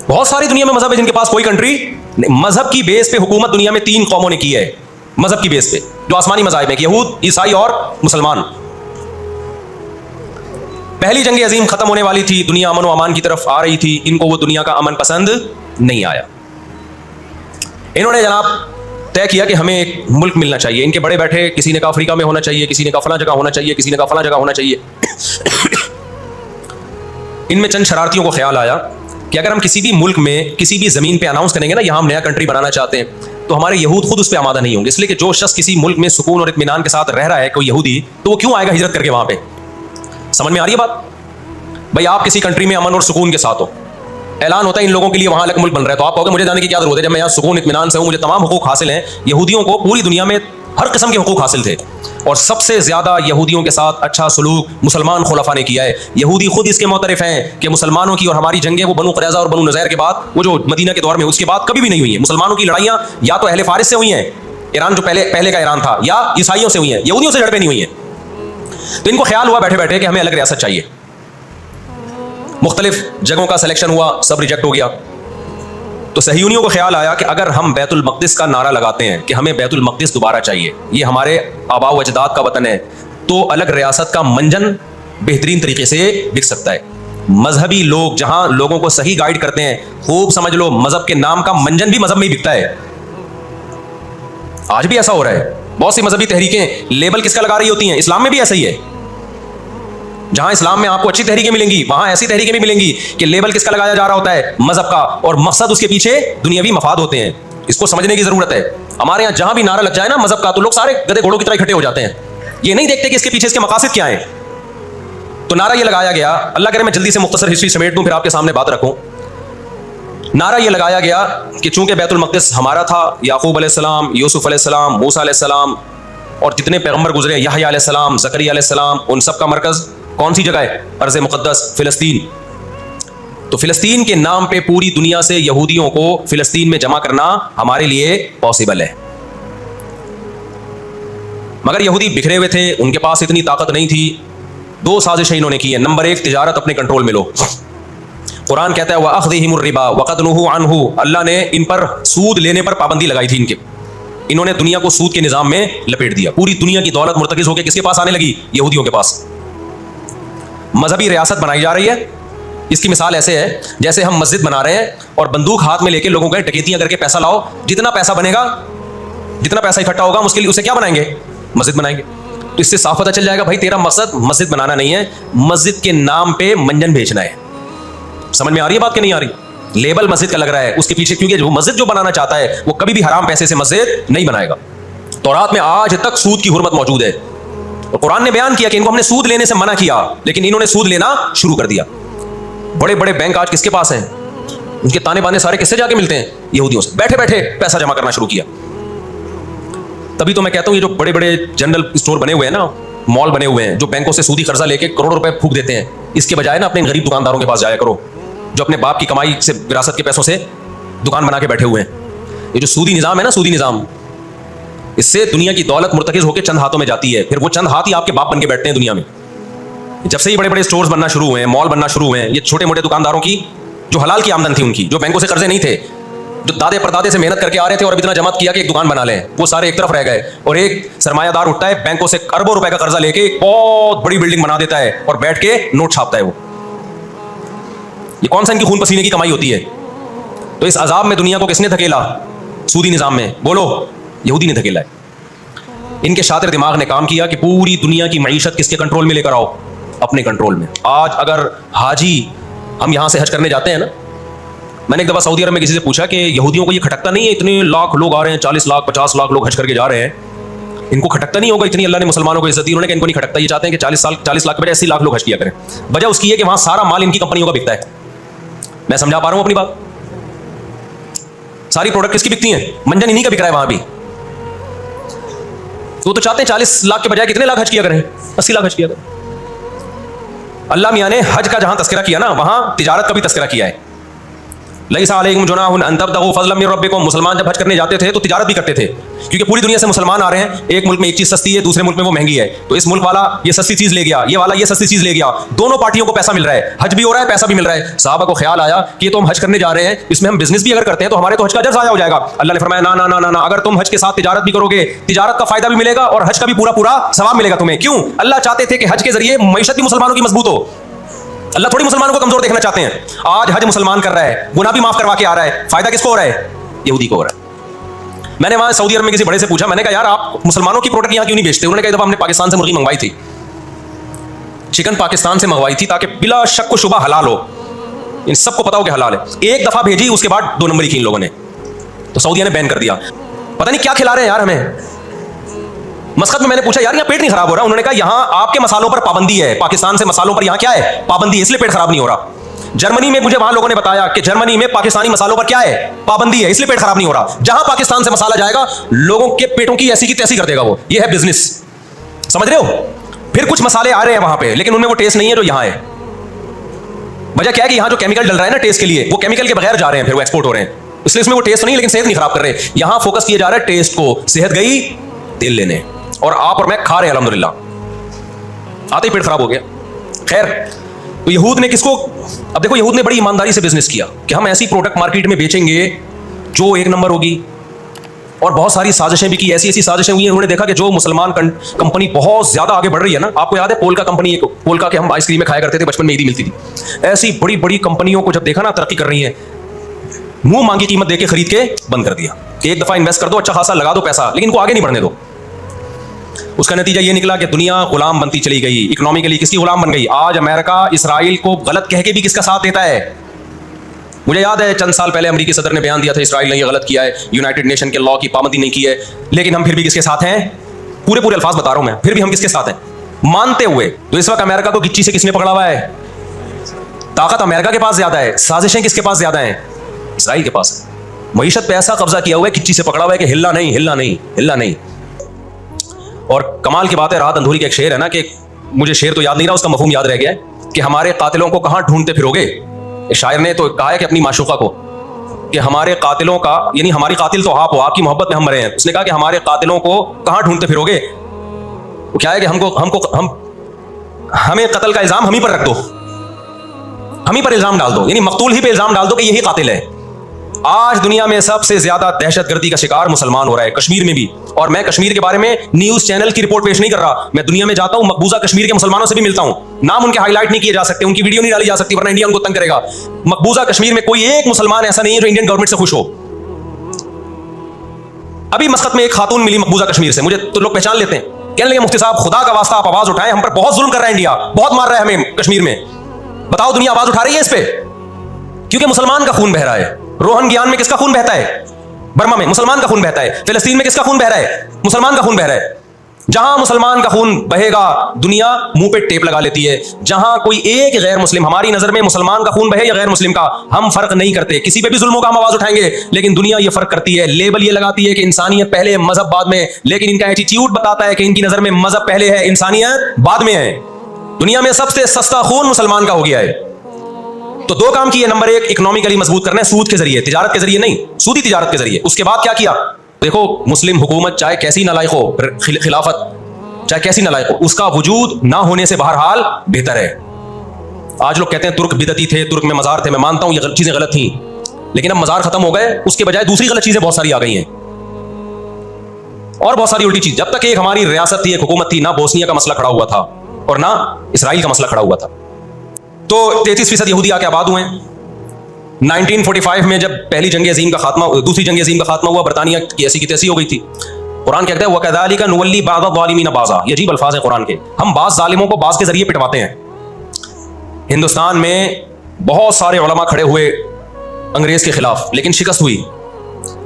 बहुत सारी दुनिया में मजहब है जिनके पास कोई कंट्री, मजहब की बेस पे हुकूमत दुनिया में 3 कौमों ने की है। मजहब की बेस पे जो आसमानी मज़ाहिब है, यहूद, ईसाई और मुसलमान। पहली जंग अजीम खत्म होने वाली थी, दुनिया अमन व अमान की तरफ आ रही थी, इनको वो दुनिया का अमन पसंद नहीं आया। इन्होंने जनाब तय किया कि हमें एक मुल्क मिलना चाहिए। इनके बड़े बैठे, किसी ने कहा अफ्रीका में होना चाहिए, किसी ने कहा फला जगह होना चाहिए, किसी ने कहा फला जगह होना चाहिए। इनमें चंद शरारतियों को ख्याल आया कि अगर हम किसी भी मुल्क में किसी भी जमीन पे अनाउंस करेंगे ना यहाँ हम नया कंट्री बनाना चाहते हैं, तो हमारे यहूद खुद उस पर आमादा नहीं होंगे। इसलिए कि जो शख्स किसी मुल्क में सुकून और इत्मीनान के साथ रह रहा है, कोई यहूदी, तो वो क्यों आएगा हिजरत करके वहां पे? समझ में आ रही है बात? भाई आप किसी कंट्री में अमन और सुकून के साथ हो, ऐलान होता है इन लोगों के लिए वहां अलग मुल्क बन रहा है, तो आप कहोगे मुझे जाने की क्या जरूरत है, जब मैं यहाँ सुकून इत्मीनान से हूँ, मुझे तमाम हुकूक हासिल हैं। यहूदियों को पूरी दुनिया में हर किस्म के हुकूक हासिल थे, और सबसे ज्यादा यहूदियों के साथ अच्छा सलूक मुसलमान खुलफा ने किया है। यहूदी खुद इसके मोतरफ हैं कि मुसलमानों की और हमारी जंगें वो बनु क़ुरैज़ा और बनु नज़ीर के बाद, वो जो मदीना के दौर में, उसके बाद कभी भी नहीं हुई है। मुसलमानों की लड़ाइयाँ या तो अहले फारिस से हुई हैं, ईरान जो पहले का ईरान था, या ईसाइयों से हुई हैं, यहूदियों से झड़पें नहीं हुई हैं। तो इनको ख्याल हुआ बैठे बैठे कि हमें अलग रियासत चाहिए। मुख्तलिफ जगहों का सिलेक्शन हुआ, सब रिजेक्ट हो गया। तो सहीयूनियों को ख्याल आया कि अगर हम बैतुल मक़दिस का नारा लगाते हैं कि हमें बैतुल मक़दिस दोबारा चाहिए, ये हमारे आबा व अजदाद का वतन है, तो अलग रियासत का मंजन बेहतरीन तरीके से बिक सकता है। मजहबी लोग जहां लोगों को सही गाइड करते हैं, खूब समझ लो, मजहब के नाम का मंजन भी मजहब में ही बिकता है। आज भी ऐसा हो रहा है। बहुत सी मजहबी तहरीकें लेबल किसका लगा रही होती हैं? इस्लाम में भी ऐसा ही है। जहां इस्लाम में आपको अच्छी तहरीकें मिलेंगी, वहां ऐसी तहरीकें भी मिलेंगी कि लेबल किसका लगाया जा रहा होता है? मजहब का, और मकसद उसके पीछे दुनियावी मफाद होते हैं। इसको समझने की जरूरत है। हमारे यहां जहां भी नारा लग जाए ना मजहब का, तो लोग सारे गधे घोड़ों की तरह इकट्ठे हो जाते हैं। ये नहीं देखते कि इसके पीछे इसके मकासद क्या है। तो नारा ये लगाया गया, अल्लाह करे मैं जल्दी से मुख्तसर हिस्ट्री समेट दूं, फिर आपके सामने बात रखूं। नारा ये लगाया गया कि चूंकि बैतुल मक़दिस हमारा था, याकूब अलैहिस्सलाम, यूसुफ अलैहिस्सलाम, मूसा अलैहिस्सलाम और जितने पैगंबर गुजरे, यहया अलैहिस्सलाम, ज़करिया अलैहिस्सलाम, उन सब का मरकज कौन सी जगह है? अर्ज़ मुक़द्दस फ़िलिस्तीन। तो फ़िलिस्तीन के नाम पे पूरी दुनिया से यहूदियों को फ़िलिस्तीन में जमा करना हमारे लिए पॉसिबल है। मगर यहूदी बिखरे हुए थे, उनके पास इतनी ताकत नहीं थी। दो साजिशें इन्होंने की है। नंबर एक, तिजारत अपने कंट्रोल में लो। कुरान कहता है वअख़्ज़िहिमुर रिबा वक़द नुहू अन्हु, अल्लाह ने इन पर सूद लेने पर पाबंदी लगाई थी। इन्होंने दुनिया को सूद के निज़ाम में लपेट दिया। पूरी दुनिया की दौलत मुर्तकिज़ होकर किसके पास आने लगी? यहूदियों के पास। मजहबी रियासत बनाई जा रही है। इसकी मिसाल ऐसे है जैसे हम मस्जिद बना रहे हैं और बंदूक हाथ में लेके लोगों को डकैतियां करके पैसा लाओ, जितना पैसा बनेगा, जितना पैसा इकट्ठा होगा, उसके लिए उसे क्या बनाएंगे? मस्जिद बनाएंगे। तो इससे साफ पता चल जाएगा भाई तेरा मकसद मस्जिद बनाना नहीं है, मस्जिद के नाम पे मंजन बेचना है। समझ में आ रही है बात कि नहीं आ रही? लेबल मस्जिद का लग रहा है उसके पीछे, क्योंकि जो मस्जिद जो बनाना चाहता है वो कभी भी हराम पैसे से मस्जिद नहीं बनाएगा। तौरात में आज तक सूद की हुर्मत मौजूद है। तो कुरान ने बयान किया कि इनको हमने सूद लेने से मना किया, लेकिन इन्होंने सूद लेना शुरू कर दिया। बड़े बड़े बैंक आज किसके पास हैं? उनके ताने बाने सारे किससे जाके मिलते हैं? यहूदियों से। बैठे बैठे पैसा जमा करना शुरू किया। तभी तो मैं कहता हूं ये जो बड़े बड़े जनरल स्टोर बने हुए हैं ना, मॉल बने हुए हैं, जो बैंकों से सूदी कर्जा लेके करोड़ों रुपए फूंक देते हैं, इसके बजाय ना अपने गरीब दुकानदारों के पास जाया करो जो अपने बाप की कमाई से, विरासत के पैसों से दुकान बना के बैठे हुए हैं। ये जो सूदी निजाम है ना, सूदी निजाम, इससे दुनिया की दौलत मुर्तकिज होकर चंद हाथों में जाती है। फिर वो चंद हाथ ही आपके बाप बन के बैठते हैं दुनिया में। जब से ये बड़े बड़े स्टोर्स बनना शुरू हुए हैं, मॉल बनना शुरू हुए हैं, ये छोटे मोटे दुकानदारों की जो हलाल की आमदन थी उनकी, जो बैंकों से कर्जे नहीं थे, जो दादे परदादे से मेहनत करके आ रहे थे और अब इतना जमा किया कि एक दुकान बना लें, वो सारे एक तरफ रह गए। और एक सरमायादार उठता है, बैंकों से अरबों रुपए का कर्जा लेके एक बहुत बड़ी बिल्डिंग बना देता है और बैठ के नोट छापता है। वो ये कौन सा इनकी खून पसीने की कमाई होती है? तो इस अजाब में दुनिया को किसने धकेला? सूदी निजाम में। बोलो, यहूदी ने धकेला है। इनके शातिर दिमाग ने काम किया कि पूरी दुनिया की मईशत किसके कंट्रोल में लेकर आओ? अपने कंट्रोल में। आज अगर हाजी हम यहां से हज करने जाते हैं ना, मैंने एक दफा सऊदी अरब में किसी से पूछा कि यहूदियों को ये खटकता नहीं है, इतने लाख लोग आ रहे हैं, 40 लाख 50 लाख लोग हज करके जा रहे हैं, इनको खटकता नहीं होगा? इतनी अल्लाह ने मुसलमानों को इज्जत दी। उन्होंने कहा इनको नहीं खटकता, ये चाहते हैं कि 40 लाख के बजाय 80 लाख लोग हज किया करें। वजह उसकी है कि वहां सारा माल इनकी कंपनियों का बिकता है। मैं समझा पा रहा हूं अपनी बात? सारी प्रोडक्ट किसकी बिकती हैं? मंजन इन्हीं का बिक रहा है वहां भी। तो चाहते हैं 40 लाख के बजाय कितने लाख हज किया करें? 80 लाख हज किया करें। अल्लाह मियां ने हज का जहां तस्करा किया ना, वहां तिजारत का भी तस्करा किया है। लैसा अलैकुम जुनाहुन अन तब्तगू फज़लन मिन रब्बिकुम। मुसलमान जब हज करने जाते थे तो तिजारत भी करते थे, क्योंकि पूरी दुनिया से मुसलमान आ रहे हैं। एक मुल्क में एक चीज सस्ती है, दूसरे मुल्क में वो महंगी है, तो इस मुल्क वाला ये सस्ती चीज ले गया, ये वाला ये सस्ती चीज ले गया, दोनों पार्टियों को पैसा मिल रहा है, हज भी हो रहा है, पैसा भी मिल रहा है। साहबा को ख्याल आया कि तो हम हज करने जा रहे हैं, इसमें हम बिजनेस भी अगर करते हैं तो हमारे तो हज का अजर ज़ाया हो जाएगा। अल्लाह ने फरमाया ना ना ना ना ना, अगर तुम हज के साथ तिजारत भी करोगे, तिजारत का फायदा भी मिलेगा और हज का भी पूरा पूरा सवाब मिलेगा तुम्हें। क्यों? अल्लाह चाहते थे कि हज के जरिए मईशत भी मुसलमानों की मजबूत हो। अल्लाह थोड़ी मुसलमानों को कमजोर देखना चाहते हैं। आज हज मुसलमान कर रहा है, गुनाह भी माफ करवा के आ रहा है, फायदा किसको हो रहा है? यहूदी को हो रहा है। मैंने वहां सऊदी अरब में किसी बड़े से पूछा, मैंने कहा यार आप मुसलमानों की प्रोडक्ट यहां क्यों नहीं बेचते? उन्होंने कहा दफा हमने पाकिस्तान से मुर्गी मंगवाई थी, चिकन पाकिस्तान से मंगवाई थी, ताकि बिला शक व शुबा हलाल हो, इन सबको पता हो कि हलाल है। एक दफा भेजी, उसके बाद 2 नंबरी की इन लोगों ने, तो सऊदिया ने बैन कर दिया। पता नहीं क्या खिला रहे हैं यार हमें। मस्कत में मैंने पूछा यार यहाँ पेट नहीं खराब हो रहा? उन्होंने कहा यहाँ आपके मसालों पर पाबंदी है, पाकिस्तान से मसालों पर यहाँ क्या है? पाबंदी है, इसलिए पेट खराब नहीं हो रहा। जर्मनी में मुझे वहां लोगों ने बताया कि जर्मनी में पाकिस्तानी मसालों पर क्या है? पाबंदी है, इसलिए पेट खराब नहीं हो रहा। जहां पाकिस्तान से मसाला जाएगा लोगों के पेटों की ऐसी की तैसी कर देगा वो। ये है बिजनेस, समझ रहे हो? फिर कुछ मसाले आ रहे हैं वहां पे, लेकिन उनमें वो टेस्ट नहीं है जो यहां है। वजह क्या है कि यहां जो केमिकल डल रहा है ना टेस्ट के लिए, वो केमिकल के बगैर जा रहे हैं, फिर वो एक्सपोर्ट हो रहे हैं, इसलिए इसमें वो टेस्ट नहीं, लेकिन सेहत नहीं खराब कर रहे। यहां फोकस किया जा रहा है टेस्ट को, सेहत गई तेल लेने, और आप और मैं खा रहे हैं अल्हम्दुलिल्लाह, आते ही पेट खराब हो गया। खैर, तो यहूद ने किसको, अब देखो यहूद ने बड़ी ईमानदारी से बिजनेस किया कि हम ऐसी प्रोडक्ट मार्केट में बेचेंगे जो एक नंबर होगी, और बहुत सारी साजिशें भी की, ऐसी ऐसी साजिशें हुई हैं। उन्होंने देखा कि जो मुसलमान कंपनी बहुत ज्यादा आगे बढ़ रही है ना, आपको याद है पोल्का कंपनी, एक पोल्का के हम आइसक्रीम में खाया करते थे बचपन में, ईदी मिलती थी, ऐसी बड़ी बड़ी कंपनियों को जब देखा ना तरक्की कर रही है, मुंह मांगी कीमत देके खरीद के बंद कर दिया कि एक दफा इन्वेस्ट कर दो, अच्छा खासा लगा दो पैसा, लेकिन इनको आगे नहीं बढ़ने दो। उसका नतीजा ये निकला कि दुनिया गुलाम बनती चली गई, इकोनॉमिकली किसकी गुलाम बन गई। आज अमेरिका इसराइल को गलत कह के भी किसका साथ देता है। मुझे याद है चंद साल पहले अमेरिकी सदर ने बयान दिया था इसराइल ने ये गलत किया है, यूनाइटेड नेशन के लॉ की पाबंदी नहीं की है, लेकिन हम फिर भी किसके साथ हैं, पूरे पूरे अल्फाज बता रहा हूं मैं, फिर भी हम किसके साथ हैं मानते हुए। तो इस वक्त अमेरिका को गिच्ची से किसने पकड़ा हुआ है, ताकत अमेरिका के पास ज्यादा है, साजिशें किसके पास ज्यादा हैं, इसराइल के पास। मईशत पे ऐसा कब्जा किया हुआ है, गिच्ची से पकड़ा हुआ है कि हिलना नहीं हिलना नहीं हिलना नहीं। और कमाल की बात है, राहत अंधूरी का एक शेर है ना, कि मुझे शेर तो याद नहीं रहा, उसका मफहूम याद रह गया है कि हमारे कातिलों को कहां ढूंढते फिरोगे। इस शायर ने तो कहा है कि अपनी माशूका को कि हमारे कातिलों का, यानी हमारी कातिल तो आप हो, आपकी मोहब्बत में हम मरे हैं, उसने कहा कि हमारे कातिलों को कहां ढूंढते फिरोगे। वो क्या है कि हमें कत्ल का इल्जाम हम ही पर रख दो, हम ही पर इल्जाम डाल दो, यानी मकतूल ही पे इल्जाम डाल दो कि यही कातिल है। आज दुनिया में सबसे ज्यादा दहशतगर्दी का शिकार मुसलमान हो रहा है, कश्मीर में भी। और मैं कश्मीर के बारे में न्यूज चैनल की रिपोर्ट पेश नहीं कर रहा, मैं दुनिया में जाता हूं, मकबूजा कश्मीर के मुसलमानों से भी मिलता हूं, नाम उनके हाईलाइट नहीं किए जा सकते, उनकी वीडियो नहीं डाली जा सकती वरना इंडिया उनको तंग करेगा। मकबूजा कश्मीर में कोई एक मुसलमान ऐसा नहीं है जो इंडियन गवर्नमेंट से खुश हो। अभी मस्कत में एक खातून मिली मकबूजा कश्मीर से, मुझे तो लोग पहचान लेते हैं, कहने लगे मुफ्ती साहब खुदा का वास्ता आप आवाज उठाएं, हम पर बहुत जुल्म कर रहा है इंडिया, बहुत मार रहा है हमें कश्मीर में, बताओ दुनिया आवाज उठा रही है इस पे, क्योंकि मुसलमान का खून बह रहा है। रोहंग्यान में किसका खून बहता है, बर्मा में मुसलमान का खून बहता है। फिलिस्तीन में किसका खून बह रहा है, मुसलमान का खून बह रहा है। जहां मुसलमान का खून बहेगा दुनिया मुंह पे टेप लगा लेती है। जहां कोई एक गैर मुस्लिम, हमारी नजर में मुसलमान का खून बहे या गैर मुस्लिम का, हम फर्क नहीं करते, किसी पे भी जुल्मों का हम आवाज उठाएंगे, लेकिन दुनिया ये फर्क करती है, लेबल ये लगाती है कि इंसानियत पहले मजहब बाद में, लेकिन इनका एटीट्यूड बताता है कि इनकी नजर में मजहब पहले है, इंसानियत बाद में है। दुनिया में सबसे सस्ता खून मुसलमान का हो गया है। तो दो काम किए, नंबर एक इकोनॉमिकली मजबूत करना है, सूद के जरिए, तिजारत के जरिए नहीं, सूदी तिजारत के जरिए। उसके बाद क्या किया, देखो मुस्लिम हुकूमत चाहे कैसी नालायक हो, खिलाफत चाहे कैसी नालायक हो, उसका वजूद ना होने से बहरहाल बेहतर है। आज लोग कहते हैं तुर्क बिदती थे, तुर्क में मजार थे, मैं मानता हूं ये चीजें गलत थी, लेकिन अब मजार खत्म हो गए, उसके बजाय दूसरी गलत चीजें बहुत सारी आ गई हैं और बहुत सारी उल्टी चीज। जब तक एक हमारी रियासत थी, एक हुकूमत थी, ना बोस्निया का मसला खड़ा हुआ था और ना इसराइल का मसला खड़ा हुआ था। तो 33% यहूदी आके आबाद हुए हैं। 1945 में जब पहली जंग अजीम का खात्मा, दूसरी जंग अजीम का खात्मा हुआ, बरतानिया की ऐसी की तैसी हो गई थी। कुरान कहता है वकज़ालिका नुवल्ली बाज़ ज़ालिमीन बाज़ा, ये अजीब अल्फाज है कुरान के, हम बाज़ जालिमों को बाज़ के जरिए पिटवाते हैं। हिंदुस्तान में बहुत सारे उलमा खड़े हुए अंग्रेज के खिलाफ, लेकिन शिकस्त हुई।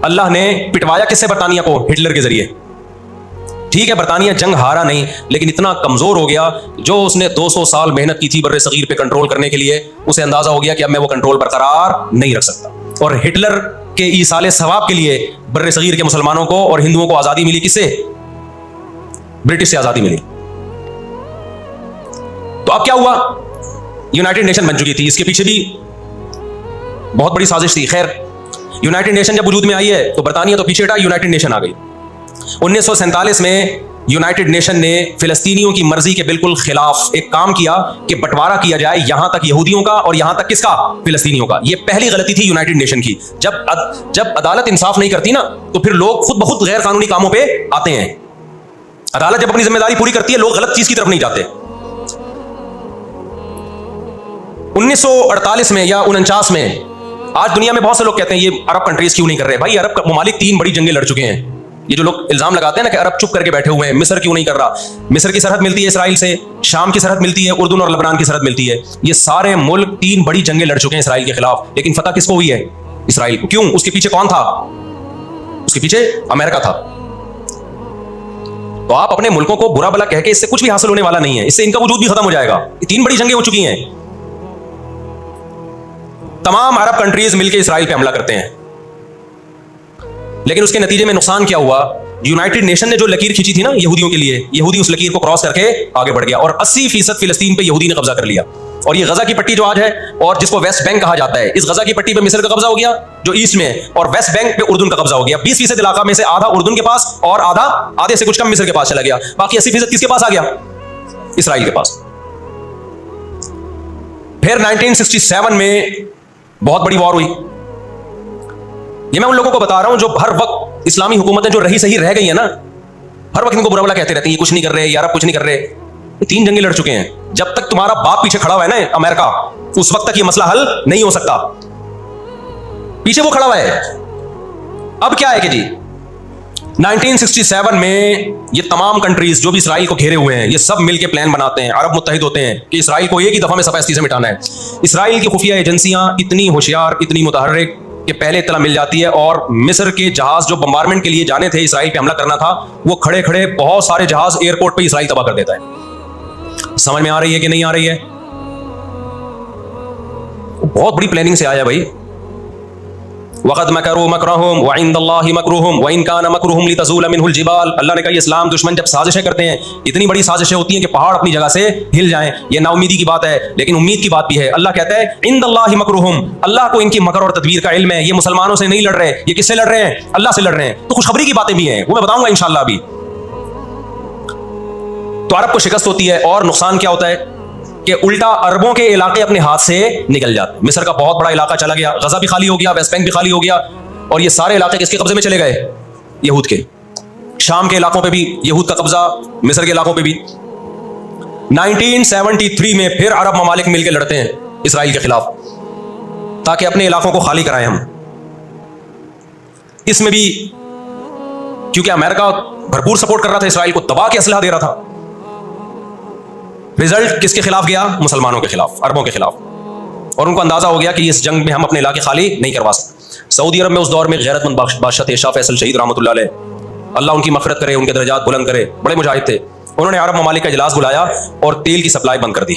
अल्लाह ने पिटवाया किससे, बरतानिया को, हिटलर के जरिए। ठीक है बरतानिया जंग हारा नहीं, लेकिन इतना कमजोर हो गया, जो उसने 200 साल मेहनत की थी बर्रे सगीर पे कंट्रोल करने के लिए, उसे अंदाजा हो गया कि अब मैं वो कंट्रोल बरकरार नहीं रख सकता। और हिटलर के ईसाले सवाब के लिए बर्रे सगीर के मुसलमानों को और हिंदुओं को आजादी मिली, किससे, ब्रिटिश से आजादी मिली। तो अब क्या हुआ, यूनाइटेड नेशन बन चुकी थी, इसके पीछे भी बहुत बड़ी साजिश थी। खैर यूनाइटेड नेशन जब वजूद में आई है तो बरतानिया तो पीछे हटा, यूनाइटेड नेशन आ गई। 1947 में यूनाइटेड नेशन ने फिलिस्तीनियों की मर्जी के बिल्कुल खिलाफ एक काम किया कि बंटवारा किया जाए, यहां तक यहूदियों का और यहां तक किसका, फिलिस्तीनियों का। यह पहली गलती थी यूनाइटेड नेशन की। जब अदालत इंसाफ नहीं करती ना, तो फिर लोग खुद ब खुद गैर कानूनी कामों पे आते हैं। अदालत जब अपनी जिम्मेदारी पूरी करती है, लोग गलत चीज की तरफ नहीं जाते। 1948 में या 49 में, आज दुनिया में बहुत से लोग कहते हैं ये अरब कंट्रीज क्यों नहीं कर रहे। भाई अरब ममालिक 3 बड़ी जंगें लड़ चुके हैं। ये जो लोग इल्जाम लगाते हैं ना कि अरब चुप करके बैठे हुए हैं, मिस्र क्यों नहीं कर रहा, मिस्र की सरहद मिलती है इसराइल से, शाम की सरहद मिलती है, उर्दून और लबनान की सरहद मिलती है। ये सारे मुल्क 3 बड़ी जंगें लड़ चुके हैं इसराइल के खिलाफ, लेकिन फतह किसको हुई है, इसराइल को। क्यों, उसके पीछे कौन था, उसके पीछे अमेरिका था। तो आप अपने मुल्कों को बुरा भला कह के इससे कुछ भी हासिल होने वाला नहीं है, इससे इनका वजूद भी खत्म हो जाएगा। 3 बड़ी जंगें हो चुकी हैं, तमाम अरब कंट्रीज मिलकर इसराइल पे हमला करते हैं, लेकिन उसके नतीजे में नुकसान क्या हुआ, यूनाइटेड नेशन ने जो लकीर खींची थी ना यहूदियों के लिए, यहूदी उस लकीर को क्रॉस करके आगे बढ़ गया और 80% फिलिस्तीन पे यहूदी ने कब्जा कर लिया। और ये गजा की पट्टी जो आज है और जिसको वेस्ट बैंक कहा जाता है, इस गजा की पट्टी पे मिस्र का कब्जा हो गया जो ईस्ट में है, और वेस्ट बैंक पे उर्दून का कब्जा हो गया। 20% इलाका में से आधा उर्दून के पास और आधे से कुछ कम मिस्र के पास चला गया। बाकी 80% किसके पास आ गया, इसराइल के पास। फिर 1967 में बहुत बड़ी वॉर हुई। ये मैं उन लोगों को बता रहा हूं जो हर वक्त इस्लामी हुकूमतें जो रही सही रह गई है ना, हर वक्त इनको बुरा भला कहते रहते हैं, ये कुछ नहीं कर रहे, यार आप कुछ नहीं कर रहे। ये 3 जंगें लड़ चुके हैं। जब तक तुम्हारा बाप पीछे खड़ा हुआ है ना अमेरिका, उस वक्त तक ये मसला हल नहीं हो सकता। पीछे वो खड़ा हुआ है। अब क्या है कि जी 1967 में ये तमाम कंट्रीज जो भी इसराइल को घेरे हुए हैं, ये सब मिलके प्लान बनाते हैं, अरब मुत्तहिद होते हैं कि इसराइल को एक ही दफा में सफायस्ती से मिटाना है। इसराइल की खुफिया एजेंसियां इतनी होशियार, इतनी मुतहर्रिक कि पहले इत्तला मिल जाती है, और मिस्र के जहाज जो बम्बारमेंट के लिए जाने थे, इसराइल पे हमला करना था, वो खड़े खड़े बहुत सारे जहाज एयरपोर्ट पे इसराइल तबाह कर देता है। समझ में आ रही है कि नहीं आ रही है? बहुत बड़ी प्लानिंग से आया भाई। वक़द मकरू मकरहुम व इंदल्लाहि मकरूहुम व इन कान मकरूहुम लितज़ूल मिनहुल जिबाल। अल्लाह ने कहा इस्लाम दुश्मन जब साजिशें करते हैं, इतनी बड़ी साजिशें होती हैं कि पहाड़ अपनी जगह से हिल जाएं। ये नाउमीदी की बात है, लेकिन उम्मीद की बात भी है। अल्लाह कहता है इंदल्लाहि मकरूहुम, अल्लाह को इनकी मकर और तदबीर का इल्म है। ये मुसलमानों से नहीं लड़ रहे, ये किससे लड़ रहे हैं? अल्लाह से लड़ रहे हैं। तो खुशखबरी की बातें भी हैं, वो मैं बताऊंगा इंशाअल्लाह अभी। तो अरब को शिकस्त होती है और नुकसान क्या होता है कि उल्टा अरबों के इलाके अपने हाथ से निकल जाते। मिस्र का बहुत बड़ा इलाका चला गया, गजा भी खाली हो गया, वेस्ट बैंक भी खाली हो गया, और ये सारे इलाके किसके कब्जे में चले गए? यहूद के। शाम के इलाकों पे भी यहूद का कब्जा, मिस्र के इलाकों पे भी। 1973 में फिर अरब ममालिक मिलकर लड़ते हैं इसराइल के खिलाफ, ताकि अपने इलाकों को खाली कराएं हम। इसमें भी क्योंकि अमेरिका भरपूर सपोर्ट कर रहा था इसराइल को, दबा के असलहा दे रहा था। रिजल्ट किसके खिलाफ गया? मुसलमानों के खिलाफ, अरबों के खिलाफ। और उनको अंदाजा हो गया कि इस जंग में हम अपने इलाके खाली नहीं करवा सकते। सऊदी अरब में उस दौर में गैरतमंद बादशाह थे शाह फैसल शहीद रहमतुल्लाह अलैह, अल्लाह उनकी मग़फ़िरत करे, उनके दर्जात बुलंद करे, बड़े मुजाहिद थे। उन्होंने अरब ममालिक का इजलास बुलाया और तेल की सप्लाई बंद कर दी।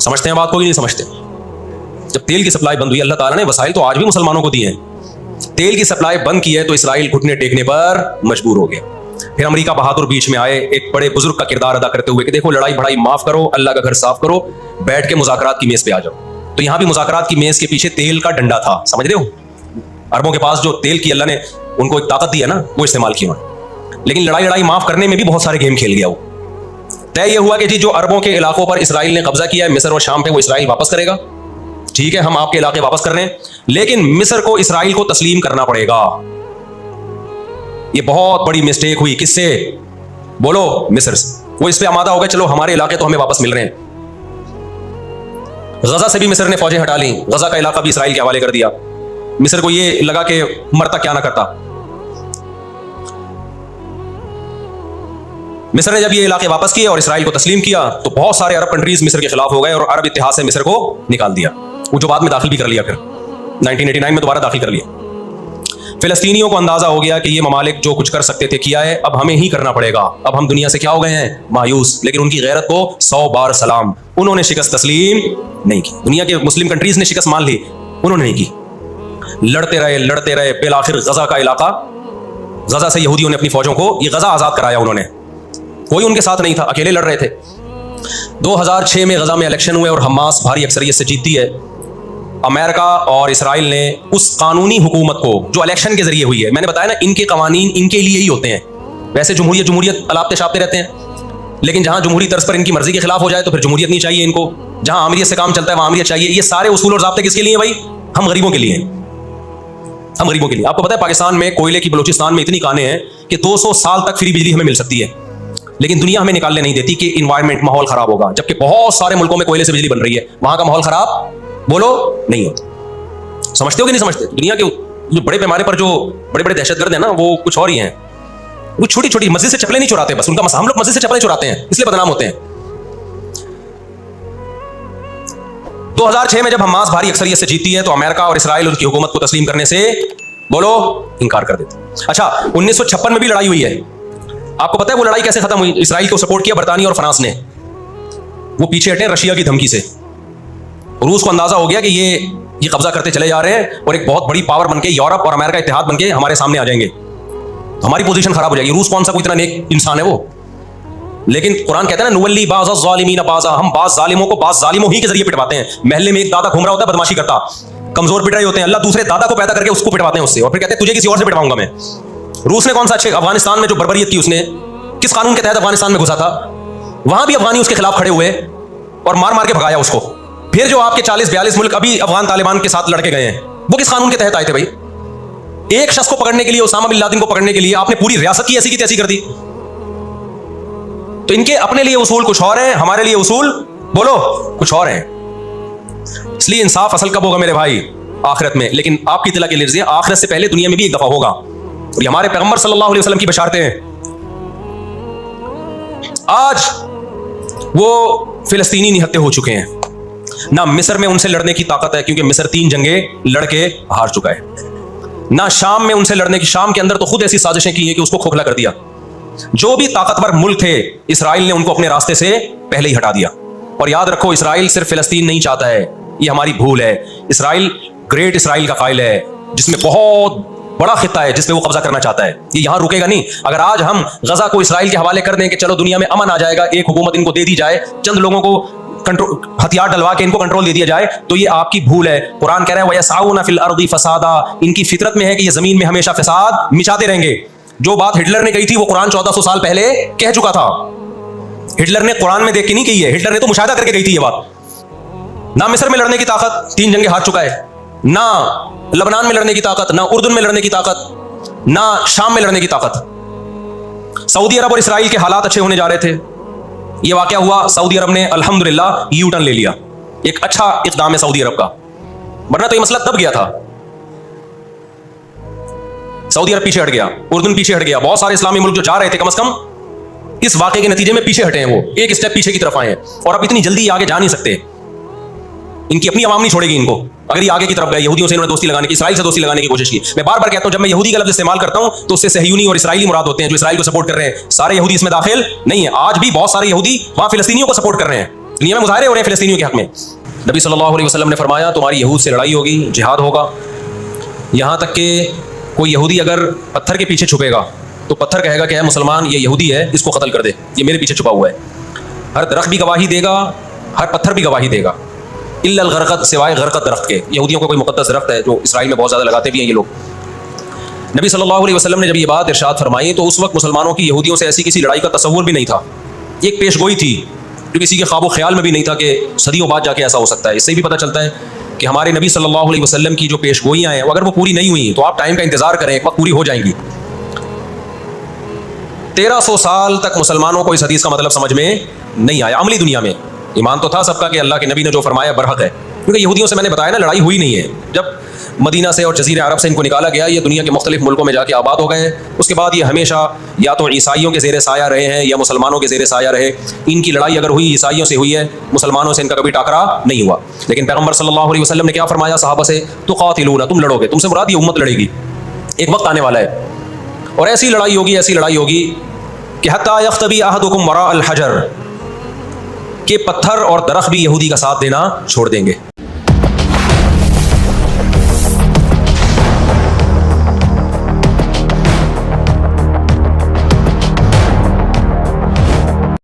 समझते हैं बात को कि नहीं समझते? जब तेल की सप्लाई बंद हुई, अल्लाह ताला ने वसाइल तो आज भी मुसलमानों को दिए हैं। तेल की सप्लाई बंद की है तो इसराइल घुटने टेकने पर मजबूर हो गया। फिर अमेरिका बहादुर बीच में आए, एक बड़े बुजुर्ग का किरदार अदा करते हुए कि देखो लड़ाई भड़ाई माफ करो, अल्लाह का घर साफ करो, बैठ के मुज़ाकरात की मेज पे आ जाओ। तो यहां भी मुज़ाकरात की मेज के पीछे तेल का डंडा था, समझ रहे हो? अरबों के पास जो तेल की अल्लाह ने उनको एक ताकत दी है ना, वो इस्तेमाल की उन्होंने। लेकिन लड़ाई लड़ाई माफ करने में भी बहुत सारे गेम खेल गया वो। तय यह हुआ कि जी जो अरबों के इलाकों पर इसराइल ने कब्जा किया है, मिस्र और शाम पे, वो इसराइल वापस करेगा। ठीक है, हम आपके इलाके वापस कर रहे हैं, लेकिन मिस्र को इसराइल को तस्लीम करना पड़ेगा। ये बहुत बड़ी मिस्टेक हुई। किससे? बोलो, मिस्र से। वो इस पे आमादा हो गए, चलो हमारे इलाके तो हमें वापस मिल रहे हैं। गजा से भी मिस्र ने फौजें हटा ली, गजा का इलाका भी इसराइल के हवाले कर दिया। मिस्र को ये लगा कि मरता क्या ना करता। मिस्र ने जब ये इलाके वापस किए और इसराइल को तस्लीम किया, तो बहुत सारे अरब कंट्रीज मिस्र के खिलाफ हो गए और अरब इत्तेहाद से मिस्र को निकाल दिया। वो जो बाद में दाखिल भी कर लिया, फिर 1989 में दोबारा दाखिल कर लिया। फिलिस्तीनियों को अंदाजा हो गया कि ये ममालिक जो कुछ कर सकते थे किया है, अब हमें ही करना पड़ेगा। अब हम दुनिया से क्या हो गए हैं? मायूस। लेकिन उनकी गैरत को 100 बार सलाम, उन्होंने शिकस्त तस्लीम नहीं की। दुनिया के मुस्लिम कंट्रीज ने शिकस्त मान ली, उन्होंने नहीं की। लड़ते रहे, बिलाखिर गजा का इलाका, गजा से यहूदियों ने अपनी फौजों को, ये गजा आजाद कराया उन्होंने। कोई उनके साथ नहीं था, अकेले लड़ रहे थे। 2006 में गजा में इलेक्शन हुए और हमास भारी अक्सरियत से जीतती है। अमेरिका और इसराइल ने उस कानूनी हुकूमत को जो इलेक्शन के जरिए हुई है, मैंने बताया ना इनके कवानीन इनके लिए ही होते हैं। वैसे जमहूरियत अलापते शापते रहते हैं, लेकिन जहां जमहूरी तर्ज पर इनकी मर्जी के खिलाफ हो जाए तो फिर जमहूरियत नहीं चाहिए इनको। जहां आमिरियत से काम चलता है वहां आमिरियत चाहिए। ये सारे उसूल और ज़ाब्ते किसके लिए भाई? हम गरीबों के लिए हैं, हम गरीबों के लिए। आपको पता है पाकिस्तान में कोयले की, बलूचिस्तान में इतनी कानें हैं कि 200 साल तक फ्री बिजली हमें मिल सकती है, लेकिन दुनिया हमें निकालने नहीं देती कि इन्वायरमेंट, माहौल खराब होगा। जबकि बहुत सारे मुल्कों में कोयले से बिजली बन रही है, वहां का माहौल खराब, बोलो, नहीं होता। समझते हो कि नहीं समझते? दुनिया के जो बड़े पैमाने पर जो बड़े बड़े दहशतगर्द हैं ना, वो कुछ और ही हैं। वो छोटी छोटी मस्जिद से चप्पलें नहीं चुराते, बस उनका मसला, हम लोग मस्जिद से चप्पलें चुराते हैं, इसलिए बदनाम होते हैं। 2006 में जब हमास भारी अक्सरियत से जीतती है तो अमेरिका और इसराइल उनकी हुकूमत को तस्लीम करने से, बोलो, इनकार कर देते। अच्छा, 1956 में भी लड़ाई हुई है। आपको पता है वो लड़ाई कैसे खत्म हुई? इसराइल को सपोर्ट किया बरतानिया और फ्रांस ने। वो पीछे हटे रशिया की धमकी से। रूस को अंदाजा हो गया कि ये कब्जा करते चले जा रहे हैं और एक बहुत बड़ी पावर बनके यूरोप और अमेरिका इत्तेहाद बनके हमारे सामने आ जाएंगे, तो हमारी पोजीशन खराब हो जाएगी। रूस कौन सा कोई इतना नेक इंसान है वो? लेकिन कुरान कहता है ना, नुवल्ली बाज़ ज़ालिमीन बाज़ा, हम बाज़ जालिमों को बाज़ जालिमों ही के जरिए पिटवाते हैं। महल्ले में एक दादा घूम रहा होता है, बदमाशी करता, कमजोर पिट रहे होते हैं, अल्लाह दूसरे दादा को पैदा करके उसको पिटवाते हैं उससे, और फिर कहते हैं तुझे किसी और से पिटवाऊंगा मैं। रूस ने कौन सा अच्छे अफगानिस्तान में जो बर्बरियत की उसने, किस कानून के तहत अफगानिस्तान में घुसा था, वहां भी अफगानी उसके खिलाफ खड़े हुए और मार मार के भगाया उसको। फिर जो आपके 40-42 मुल्क अभी अफगान तालिबान के साथ लड़के गए हैं, वो किस कानून के तहत आए थे भाई? एक शख्स को पकड़ने के लिए, उसामा बिन लादेन को पकड़ने के लिए आपने पूरी रियासत की ऐसी की तैसी कर दी। तो इनके अपने लिए उसूल कुछ और हैं, हमारे लिए उसूल बोलो कुछ और हैं। इसलिए इंसाफ असल कब होगा मेरे भाई? आखिरत में। लेकिन आपकी तिला के लिए आखिरत से पहले दुनिया में भी एक दफा होगा, और ये हमारे पैगंबर सल्लल्लाहु अलैहि वसल्लम की बशारतें हैं। आज वो फिलिस्तीनी निहत्ते हो चुके हैं, ना मिस्र में उनसे लड़ने की ताकत है क्योंकि मिस्र 3 जंगें लड़के हार चुका है, ना शाम में उनसे लड़ने की, शाम के अंदर तो खुद ऐसी साजिशें की हैं कि उसको खोखला कर दिया। जो भी ताकतवर मुल्क थे, इसराइल ने उनको अपने रास्ते से पहले ही हटा दिया। और याद रखो, इसराइल सिर्फ फिलिस्तीन नहीं चाहता है, ये हमारी भूल है। इसराइल ग्रेट इसराइल का कायल है, जिसमें बहुत बड़ा खिता है जिस पे वो कब्जा करना चाहता है। ये यहां रुकेगा नहीं। अगर आज हम गजा को इसराइल के हवाले कर दें कि चलो दुनिया में अमन आ जाएगा, एक हुकूमत इनको दे दी जाए, चंद लोगों को कंट्रोल, हथियार डलवा के इनको कंट्रोल दे दिया जाए, तो ये आपकी भूल है। कुरान कह रहा है वयसाउना फिल अर्दी फसादा, इनकी फितरत में है कि ये जमीन में हमेशा फसाद मिचाते रहेंगे। जो बात हिटलर ने कही थी वो कुरान 1400 साल पहले कह चुका था। हिटलर ने कुरान में देख के नहीं कही है, हिटलर ने तो मुशाहिदा करके कही थी ये बात। ना मिस्र में लड़ने की ताकत, 3 जंगें हार चुका है, ना लबनान में लड़ने की ताकत, ना उर्दून में लड़ने की ताकत, ना शाम में लड़ने की ताकत। सऊदी अरब और इसराइल के हालात अच्छे होने जा रहे थे, यह वाकया हुआ, सऊदी अरब ने अल्हम्दुलिल्लाह यू टर्न ले लिया। एक अच्छा इक़दाम है सऊदी अरब का, वरना तो यह मसला दब गया था। सऊदी अरब पीछे हट गया, उर्दून पीछे हट गया, बहुत सारे इस्लामी मुल्क जो जा रहे थे कम से कम इस वाकये के नतीजे में पीछे हटे हैं, वो एक स्टेप पीछे की तरफ आए हैं, और अब इतनी जल्दी आगे जा नहीं सकते। इनकी अपनी आवाम नहीं छोड़ेगी इनको। अगर ये आगे की तरफ गए, यहूदियों से इन्होंने दोस्ती लगाने की, इसराइल से दोस्ती लगाने की कोशिश की। मैं बार बार कहता हूं, जब मैं यहूदी का लफ्ज़ इस्तेमाल करता हूं तो उससे सहयूनी और इसराइली मुराद होते हैं, जो इसराइल को सपोर्ट कर रहे हैं। सारे यहूदी इसमें दाखिल नहीं है। आज भी बहुत सारे यहूदी वहां फिलिस्तीनियों को सपोर्ट कर रहे हैं, दुनिया में मुजाहरे हो रहे हैं फिलिस्तीनियों के हक में। नबी सल्लल्लाहु अलैहि वसल्लम ने फरमाया तुम्हारी यहूद से लड़ाई होगी, जिहाद होगा। यहां तक कि कोई यहूदी अगर पत्थर के पीछे छुपेगा तो पत्थर कहेगा कि है मुसलमान, ये यहूदी है, इसको कत्ल कर दे, ये मेरे पीछे छुपा हुआ है। हर दरख्त भी गवाही देगा, हर पत्थर भी गवाही देगा, इल्लल गरक़त, सिवाय गरक़त दरख्त के। यहूदियों को कोई मुक़द्दस दरख्त है जो इसराइल में बहुत ज़्यादा लगाते भी हैं ये लोग। नबी सल्लल्लाहु अलैहि वसल्लम ने जब ये बात इरशाद फरमाई तो उस वक्त मुसलमानों की यहूदियों से ऐसी किसी लड़ाई का तसव्वुर भी नहीं था। एक पेशगोई थी जो किसी के ख्वाब ख्याल में भी नहीं था कि सदियों बाद जाके ऐसा हो सकता है। इससे भी पता चलता है कि हमारे नबी सल्लल्लाहु अलैहि वसल्लम की जो पेशगोइयाँ हैं, अगर वो पूरी नहीं हुई तो आप टाइम का इंतजार करें, एक वक्त पूरी हो जाएंगी। 1300 साल तक मुसलमानों को इस हदीस का मतलब समझ में नहीं आया। अमली दुनिया में ईमान तो था सबका कि अल्लाह के नबी ने जो फरमाया बरहक है, क्योंकि यहूदियों से मैंने बताया ना लड़ाई हुई नहीं है। जब मदीना से और जज़ीरा अरब से इनको निकाला गया, ये दुनिया के मुख्तलिफ मुल्कों में जाके आबाद हो गए। उसके बाद ये हमेशा या तो ईसाइयों के ज़ेरे साया रहे हैं या मुसलमानों के ज़ेरे साया रहे। इनकी लड़ाई अगर हुई ईसाइयों से हुई है, मुसलमानों से इनका कभी टाकरा नहीं हुआ। लेकिन पैगम्बर सल्लल्लाहु अलैहि वसल्लम ने क्या फरमाया सहाबा से, तुक़ातिलूना, तुम लड़ोगे, तुमसे मुराद ये उम्मत लड़ेगी। एक वक्त आने वाला है और ऐसी लड़ाई होगी कि हत्ता यख्तबी अहदुकुम वरा अल हजर, के पत्थर और दरख्त भी यहूदी का साथ देना छोड़ देंगे।